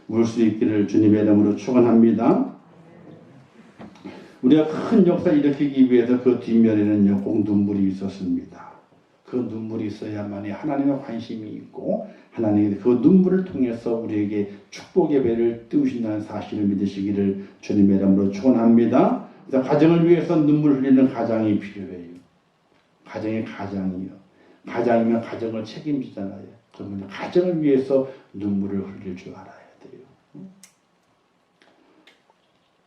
울 수 있기를 주님의 이름으로 축원합니다. 우리가 큰 역사를 일으키기 위해서 그 뒷면에는 꼭 눈물이 있었습니다. 그 눈물이 있어야만이 하나님의 관심이 있고 하나님이 그 눈물을 통해서 우리에게 축복의 배를 띄우신다는 사실을 믿으시기를 주님의 이름으로 축원합니다. 그래서 가정을 위해서 눈물 흘리는 가장이 필요해요. 가장이요. 가장이면 가정을 책임지잖아요. 그러면 가정을 위해서 눈물을 흘릴 줄 알아야 돼요.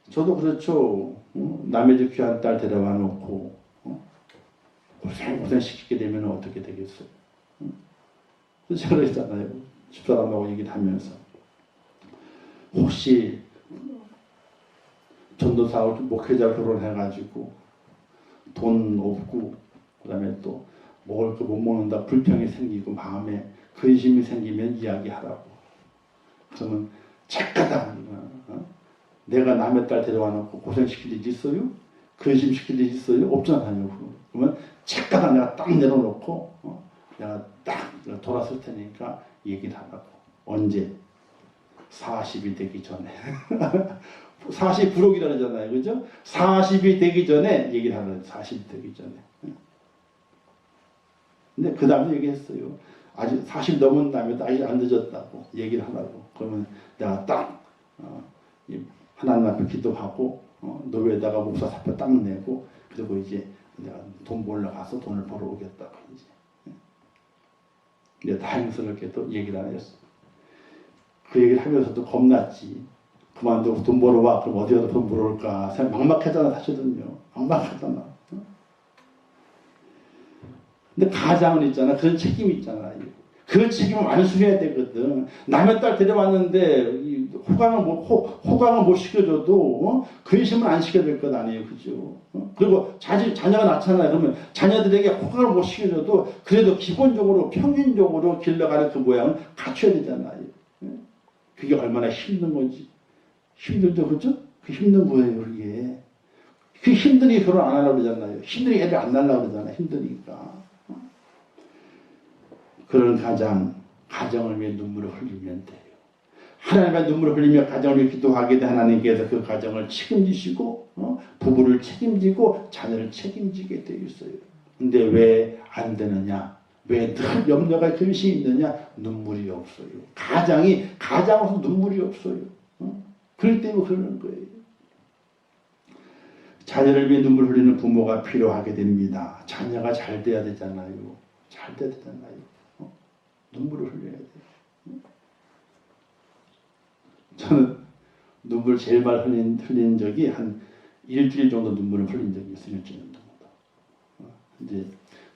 저도 그렇죠. 남의 집 귀한 딸 데려와 놓고 고생 시키게 되면 어떻게 되겠어요? 그래서 제가 그랬잖아요. 집사람하고 얘기를 하면서 혹시 전도사하고 목회자 결혼해가지고 돈 없고 그 다음에 또 먹을 거 못 먹는다 불평이 생기고 마음에 근심이 생기면 이야기하라고. 그러면 착하다. 내가 남의 딸 데려와 놓고 고생시킬 일 있어요? 근심시킬 일 있어요? 없잖아요. 그러면 착하다 내가 딱 내려놓고 내가 딱 돌아설 테니까 얘기를 하라고. 언제? 40이 되기 전에. 40부록이라 그러잖아요. 그죠? 40이 되기 전에 얘기를 하라고. 40이 되기 전에. 근데 그 다음에 얘기했어요. 아직 40 넘은 다음에도 아직 안 늦었다고 얘기를 하라고. 그러면 내가 딱 하나님 앞에 기도하고 노예에다가 목사 사표 딱 내고 그리고 이제 내가 돈 벌러 가서 돈을 벌어 오겠다고 이제. 근데 다행스럽게도 얘기를 안 했어. 그 얘기를 하면서도 겁났지. 그만두고 돈 벌어와. 그럼 어디 가서 돈 벌어올까. 막막하잖아 사실은요. 막막하잖아. 근데 가장은 있잖아. 그런 책임이 있잖아요. 그 책임을 완수해야 되거든. 남의 딸 데려왔는데 호강을 못 시켜줘도 근심을 안 시켜야 될 것 아니에요. 그죠? 그리고 자녀가 낳잖아요. 그러면 자녀들에게 호강을 못 시켜줘도 그래도 기본적으로 평균적으로 길러가는 그 모양을 갖춰야 되잖아요. 그게 얼마나 힘든 건지. 힘들죠. 그죠? 그 힘든 거예요. 그게. 그 힘드니 결혼 안 하려고 그러잖아요. 힘드니 애를 안 낳으려고 그러잖아요. 힘드니까. 그런 가정을 위해 눈물을 흘리면 돼요. 하나님의 눈물을 흘리며 가정을 위해 기도하게 된 하나님께서 그 가정을 책임지시고 부부를 책임지고 자녀를 책임지게 되어 있어요. 근데 왜 안 되느냐? 왜 늘 염려가 근심이 있느냐? 눈물이 없어요. 가장으로서 눈물이 없어요. 그럴 때문에 그러는 거예요. 자녀를 위해 눈물 흘리는 부모가 필요하게 됩니다. 자녀가 잘 돼야 되잖아요. 잘 돼야 되잖아요. 눈물을 흘려야 돼요. 저는 눈물 제일 많이 흘린 적이 한 일주일 정도 눈물을 흘린 적이 있어요. 일주일 정도. 이제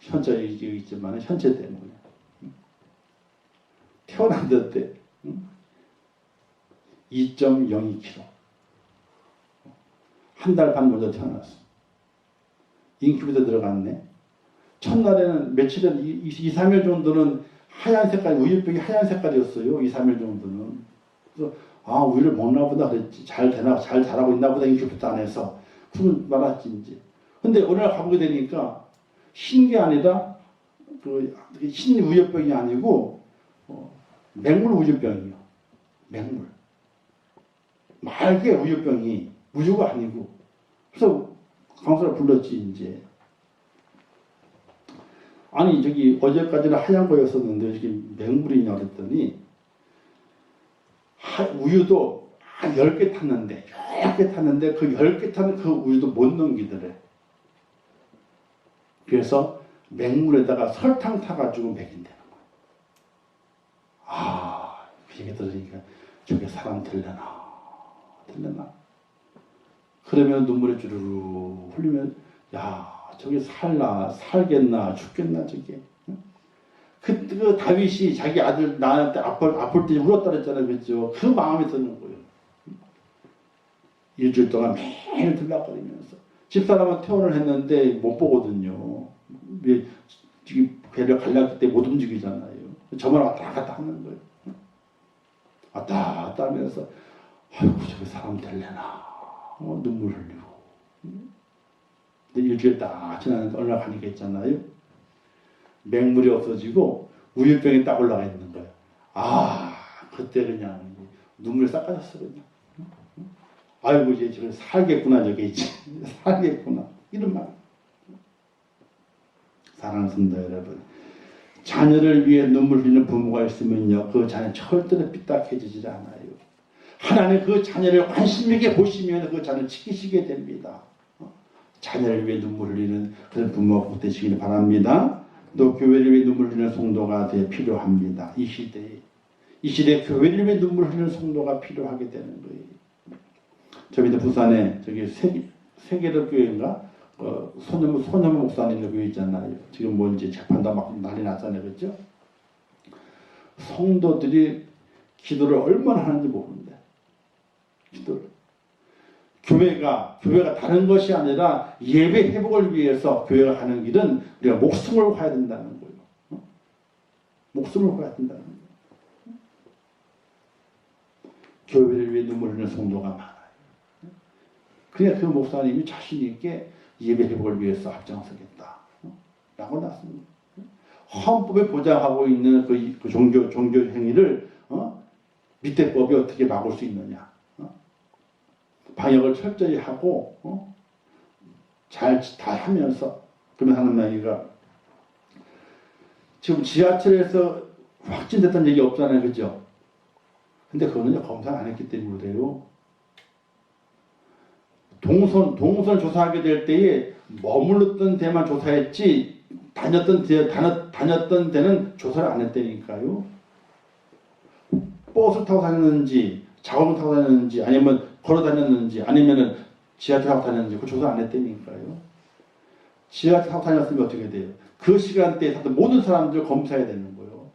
현재 있지만 현재 때문에 태어났을 때 2.02kg 한 달 반 먼저 태어났어. 인큐베이터 들어갔네. 첫날에는 며칠은 2-3일 정도는 하얀 색깔, 우유병이 하얀 색깔이었어요. 2-3일 정도는. 그래서 우유를 먹나 보다 그랬지. 잘 자라고 있나 보다 인큐베이터 안에서. 그러면 말았지 이제. 근데 어느 날 가보게 되니까 흰 게 아니라 흰 우유병이 아니고 맹물 우유병이요. 맹물. 맑게 우유병이 우유가 아니고. 그래서 강사를 불렀지 이제. 아니 저기 어제까지는 하얀 거였었는데 이렇게 맹물이냐 그랬더니 우유도 한 10개 탔는데 10개 탔는데 그 10개 타는 그 우유도 못 넘기더래. 그래서 맹물에다가 설탕 타가지고 먹인다는 거야. 그 얘기 들으니까 저게 사람 될려나. 그러면 눈물이 주르르 흘리면 저게 살겠나 죽겠나 저게. 그 다윗이 자기 아들 나한테 아플 때 울었다 그랬잖아요. 그랬죠. 그 마음이 드는 거예요. 일주일 동안 매일 들락거리면서. 집사람은 퇴원을 했는데 못 보거든요. 지금 배를 갈랐을 때 못 움직이잖아요. 저만 왔다 갔다 하는 거예요. 왔다 갔다 하면서 아이고 저게 사람 될래나. 눈물 흘리고. 근데 일주일 딱 지났는데 어느 날 가니까 있잖아요. 맹물이 없어지고 우유병이 딱 올라가 있는 거예요. 그때 그냥 눈물이 싹 빠졌어 그냥. 아이고 이제 저걸 살겠구나 저게 이제 살겠구나 이런 말. 사랑하는 성도 여러분, 자녀를 위해 눈물 흘리는 부모가 있으면요 그 자녀 절대로 삐딱해지지 않아요. 하나님 그 자녀를 관심 있게 보시면 그 자녀를 지키시게 됩니다. 자녀를 위해 눈물 흘리는 그런 부모가 꼭 되시길 바랍니다. 또 교회를 위해 눈물 흘리는 성도가 필요합니다. 이 시대에 교회를 위해 눈물 흘리는 성도가 필요하게 되는 거예요. 저 밑에 부산에 저기 세계로 교회인가 손현무 목사님의 교회 있잖아요. 지금 이제 재판도 막 난리 났잖아요, 그렇죠? 성도들이 기도를 얼마나 하는지 모르는데 기도를. 교회가 다른 것이 아니라 예배 회복을 위해서 교회가 가는 길은 우리가 목숨을 봐야 된다는 거예요. 목숨을 봐야 된다는 거예요. 교회를 위해 눈물 흘리는 성도가 많아요. 그냥 그 목사님이 자신 있게 예배 회복을 위해서 앞장서겠다. 라고 났습니다. 헌법에 보장하고 있는 그 종교 행위를 밑에 법이 어떻게 막을 수 있느냐. 방역을 철저히 하고 잘 다 하면서. 그러면 하나님이가 지금 지하철에서 확진됐다는 얘기 없잖아요, 그죠? 근데 그거는 검사 안 했기 때문에 그래요. 동선 조사하게 될 때에 머물렀던 데만 조사했지 다녔던 데는 조사를 안 했다니까요. 버스 타고 다녔는지 자전거 타고 다녔는지 아니면 걸어 다녔는지 아니면은 지하철 타고 다녔는지 그 조사 안 했다니까요. 지하철 타고 다녔으면 어떻게 돼요? 그 시간대에 모든 사람들 검사해야 되는 거예요.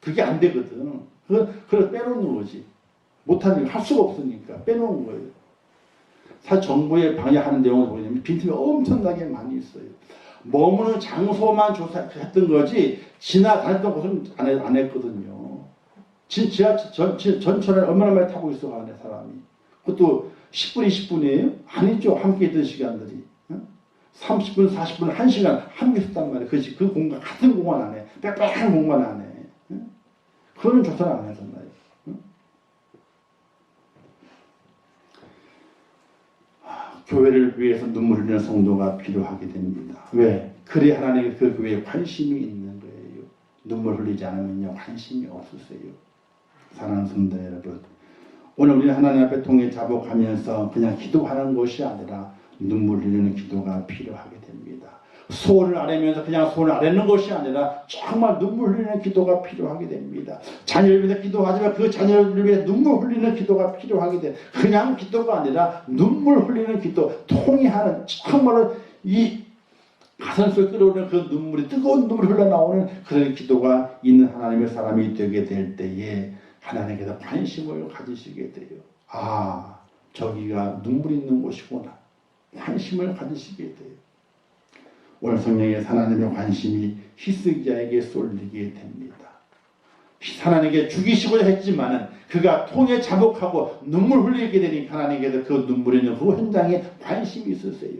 그게 안 되거든. 그걸 빼놓는 거지. 못하는 할 수가 없으니까 빼놓은 거예요. 사실 정부에 방해하는 내용을 보면 빈틈이 엄청나게 많이 있어요. 머무는 장소만 조사했던 거지 지나다녔던 곳은 안 했거든요. 지하철 전철을 얼마나 많이 타고 있어 가네 사람이. 그것도 10분 20분이에요? 아니죠. 함께 있던 시간들이 30분 40분 1시간 함께 있었단 말이에요. 그 공간 같은 공간 안에 빽빽한 공간 안에 그런 조사를 안 했었나요? 교회를 위해서 눈물 흘리는 성도가 필요하게 됩니다. 왜? 그래 하나님의 그 교회에 관심이 있는 거예요. 눈물 흘리지 않으면요 관심이 없으세요. 사랑하는 성도 여러분, 오늘 우리 하나님 앞에 통해 자복하면서 그냥 기도하는 것이 아니라 눈물 흘리는 기도가 필요하게 됩니다. 소원을 아뢰면서 그냥 소원을 아뢰는 것이 아니라 정말 눈물 흘리는 기도가 필요하게 됩니다. 자녀를 위해서 기도하지만 그 자녀를 위해 눈물 흘리는 기도가 필요하게 돼. 그냥 기도가 아니라 눈물 흘리는 기도, 통해하는 정말로 이 가슴 속에 끓어오는 그 눈물이 뜨거운 눈물이 흘러나오는 그런 기도가 있는 하나님의 사람이 되게 될 때에 하나님께서 관심을 가지시게 돼요. 아, 저기가 눈물이 있는 곳이구나. 관심을 가지시게 돼요. 오늘 성령의 하나님의 관심이 히스기야에게 쏠리게 됩니다. 하나님께 죽이시고자 했지만은 그가 통에 자복하고 눈물 흘리게 되니까 하나님께서 그 눈물이 있는 그 현장에 관심이 있으세요.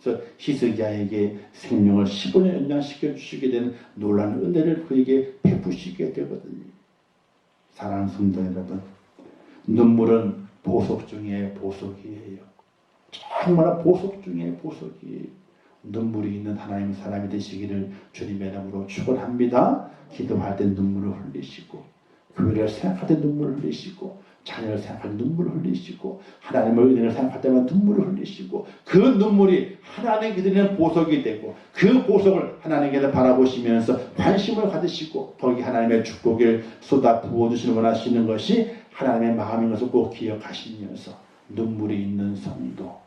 그래서 히스기야에게 생명을 15년 연장시켜 주시게 되는 놀라운 은혜를 그에게 베푸시게 되거든요. 사랑하는 성도 여러분, 눈물은 보석 중에 보석이에요. 정말 보석 중에 보석이에요. 눈물이 있는 하나님의 사람이 되시기를 주님의 이름으로 축원합니다. 기도할 때 눈물을 흘리시고, 교회를 생각할 때 눈물을 흘리시고, 자녀를 생각할 때 눈물을 흘리시고, 하나님의 은혜를 생각할 때만 눈물을 흘리시고, 그 눈물이 하나님께 드리는 보석이 되고, 그 보석을 하나님께서 바라보시면서 관심을 가지시고, 거기 하나님의 축복을 쏟아 부어주시는 원하시는 것이 하나님의 마음인 것을 꼭 기억하시면서 눈물이 있는 성도,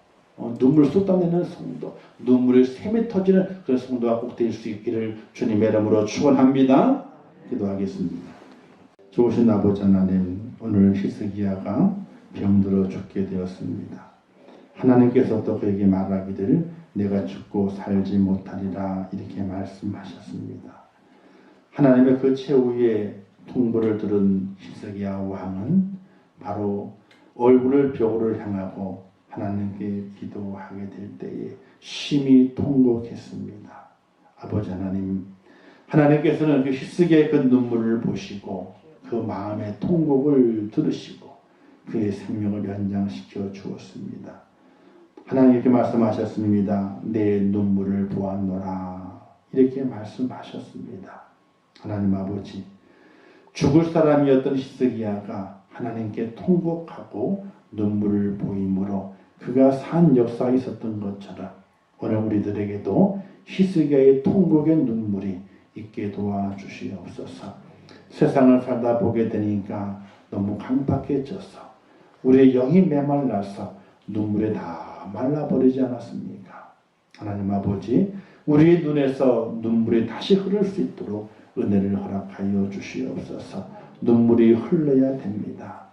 눈물 쏟아내는 성도, 눈물이 샘이 터지는 그런 성도가 꼭 될 수 있기를 주님의 이름으로 축원합니다. 기도하겠습니다. 좋으신 아버지 하나님, 오늘 히스기야가 병들어 죽게 되었습니다. 하나님께서 또 그에게 말하기를 내가 죽고 살지 못하리라 이렇게 말씀하셨습니다. 하나님의 그 최후의 통보를 들은 히스기야 왕은 바로 얼굴을 벽으로 향하고 하나님께 기도하게 될 때에 심히 통곡했습니다. 아버지 하나님, 하나님께서는 그 히스기야의 그 눈물을 보시고 그 마음의 통곡을 들으시고 그의 생명을 연장시켜 주었습니다. 하나님 이렇게 말씀하셨습니다. 내 눈물을 보았노라 이렇게 말씀하셨습니다. 하나님 아버지, 죽을 사람이었던 히스기야가 하나님께 통곡하고 눈물을 보임으로 그가 산 역사가 있었던 것처럼 오늘 우리들에게도 히스기야의 통곡의 눈물이 있게 도와주시옵소서. 세상을 살다 보게 되니까 너무 강박해져서 우리의 영이 메말라서 눈물에 다 말라버리지 않았습니까? 하나님 아버지, 우리의 눈에서 눈물이 다시 흐를 수 있도록 은혜를 허락하여 주시옵소서. 눈물이 흘러야 됩니다.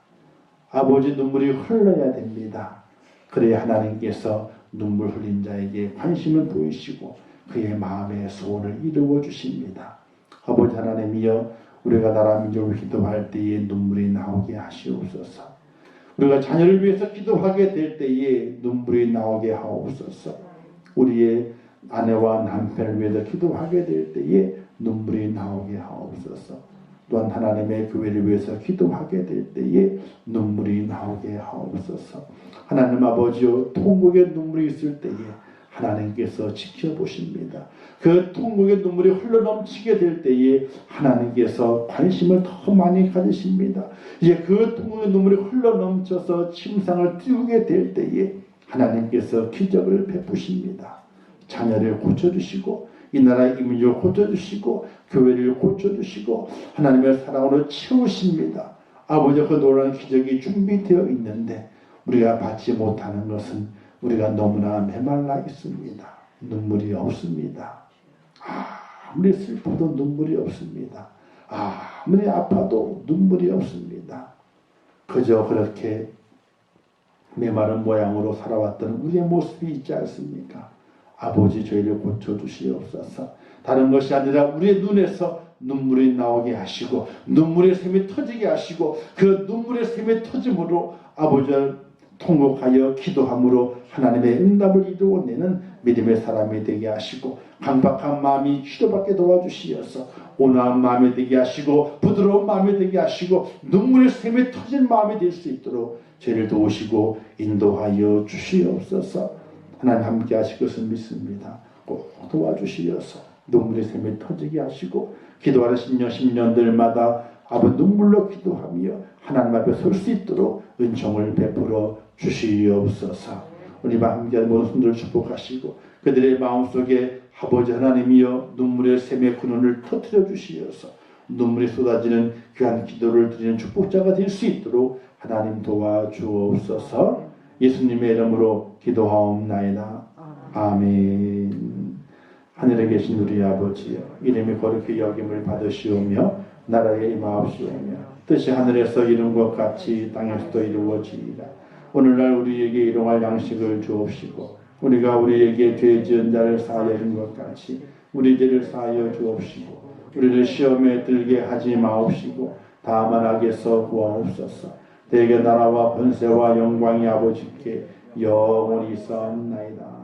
아버지, 눈물이 흘러야 됩니다. 그래야 하나님께서 눈물 흘린 자에게 관심을 보이시고 그의 마음의 소원을 이루어 주십니다. 아버지 하나님이여, 우리가 나라 민족을 기도할 때에 눈물이 나오게 하시옵소서. 우리가 자녀를 위해서 기도하게 될 때에 눈물이 나오게 하옵소서. 우리의 아내와 남편을 위해서 기도하게 될 때에 눈물이 나오게 하옵소서. 또한 하나님의 교회를 위해서 기도하게 될 때에 눈물이 나오게 하옵소서. 하나님 아버지여, 통곡의 눈물이 있을 때에 하나님께서 지켜보십니다. 그 통곡의 눈물이 흘러넘치게 될 때에 하나님께서 관심을 더 많이 가지십니다. 이제 그 통곡의 눈물이 흘러넘쳐서 침상을 띄우게 될 때에 하나님께서 기적을 베푸십니다. 자녀를 고쳐주시고 이 나라의 이민족을 고쳐주시고 교회를 고쳐주시고 하나님의 사랑으로 채우십니다. 아버지, 그 놀라운 기적이 준비되어 있는데 우리가 받지 못하는 것은 우리가 너무나 메말라 있습니다. 눈물이 없습니다. 아무리 슬퍼도 눈물이 없습니다. 아무리 아파도 눈물이 없습니다. 그저 그렇게 메마른 모양으로 살아왔던 우리의 모습이 있지 않습니까? 아버지, 저희를 고쳐주시옵소서. 다른 것이 아니라 우리의 눈에서 눈물이 나오게 하시고 눈물의 샘이 터지게 하시고 그 눈물의 샘이 터짐으로 아버지를 통곡하여 기도함으로 하나님의 응답을 이루어내는 믿음의 사람이 되게 하시고 강박한 마음이 치료받게 도와주시어서 온화한 마음이 되게 하시고 부드러운 마음이 되게 하시고 눈물의 샘이 터진 마음이 될 수 있도록 저희를 도우시고 인도하여 주시옵소서. 하나님 함께 하실 것을 믿습니다. 꼭 도와주시어서 눈물의 샘이 터지게 하시고 기도하는 10년들마다 아버지 눈물로 기도하며 하나님 앞에 설 수 있도록 은총을 베풀어 주시옵소서. 우리와 함께한 모든 손들을 축복하시고 그들의 마음속에 아버지 하나님이여 눈물의 샘의 근원을 터뜨려 주시어서 눈물이 쏟아지는 귀한 기도를 드리는 축복자가 될 수 있도록 하나님 도와주옵소서. 예수님의 이름으로 기도하옵나이다. 아멘. 하늘에 계신 우리 아버지여, 이름이 거룩히 여김을 받으시오며 나라에 임하옵시오며 뜻이 하늘에서 이룬 것 같이 땅에서도 이루어지이다. 오늘날 우리에게 일용할 양식을 주옵시고 우리가 우리에게 죄 지은 자를 사하여 준 것 같이 우리 죄를 사하여 주옵시고 우리를 시험에 들게 하지 마옵시고 다만 악에서 구하옵소서. 대개 나라와 번세와 영광이 아버지께 영원히 있사옵나이다.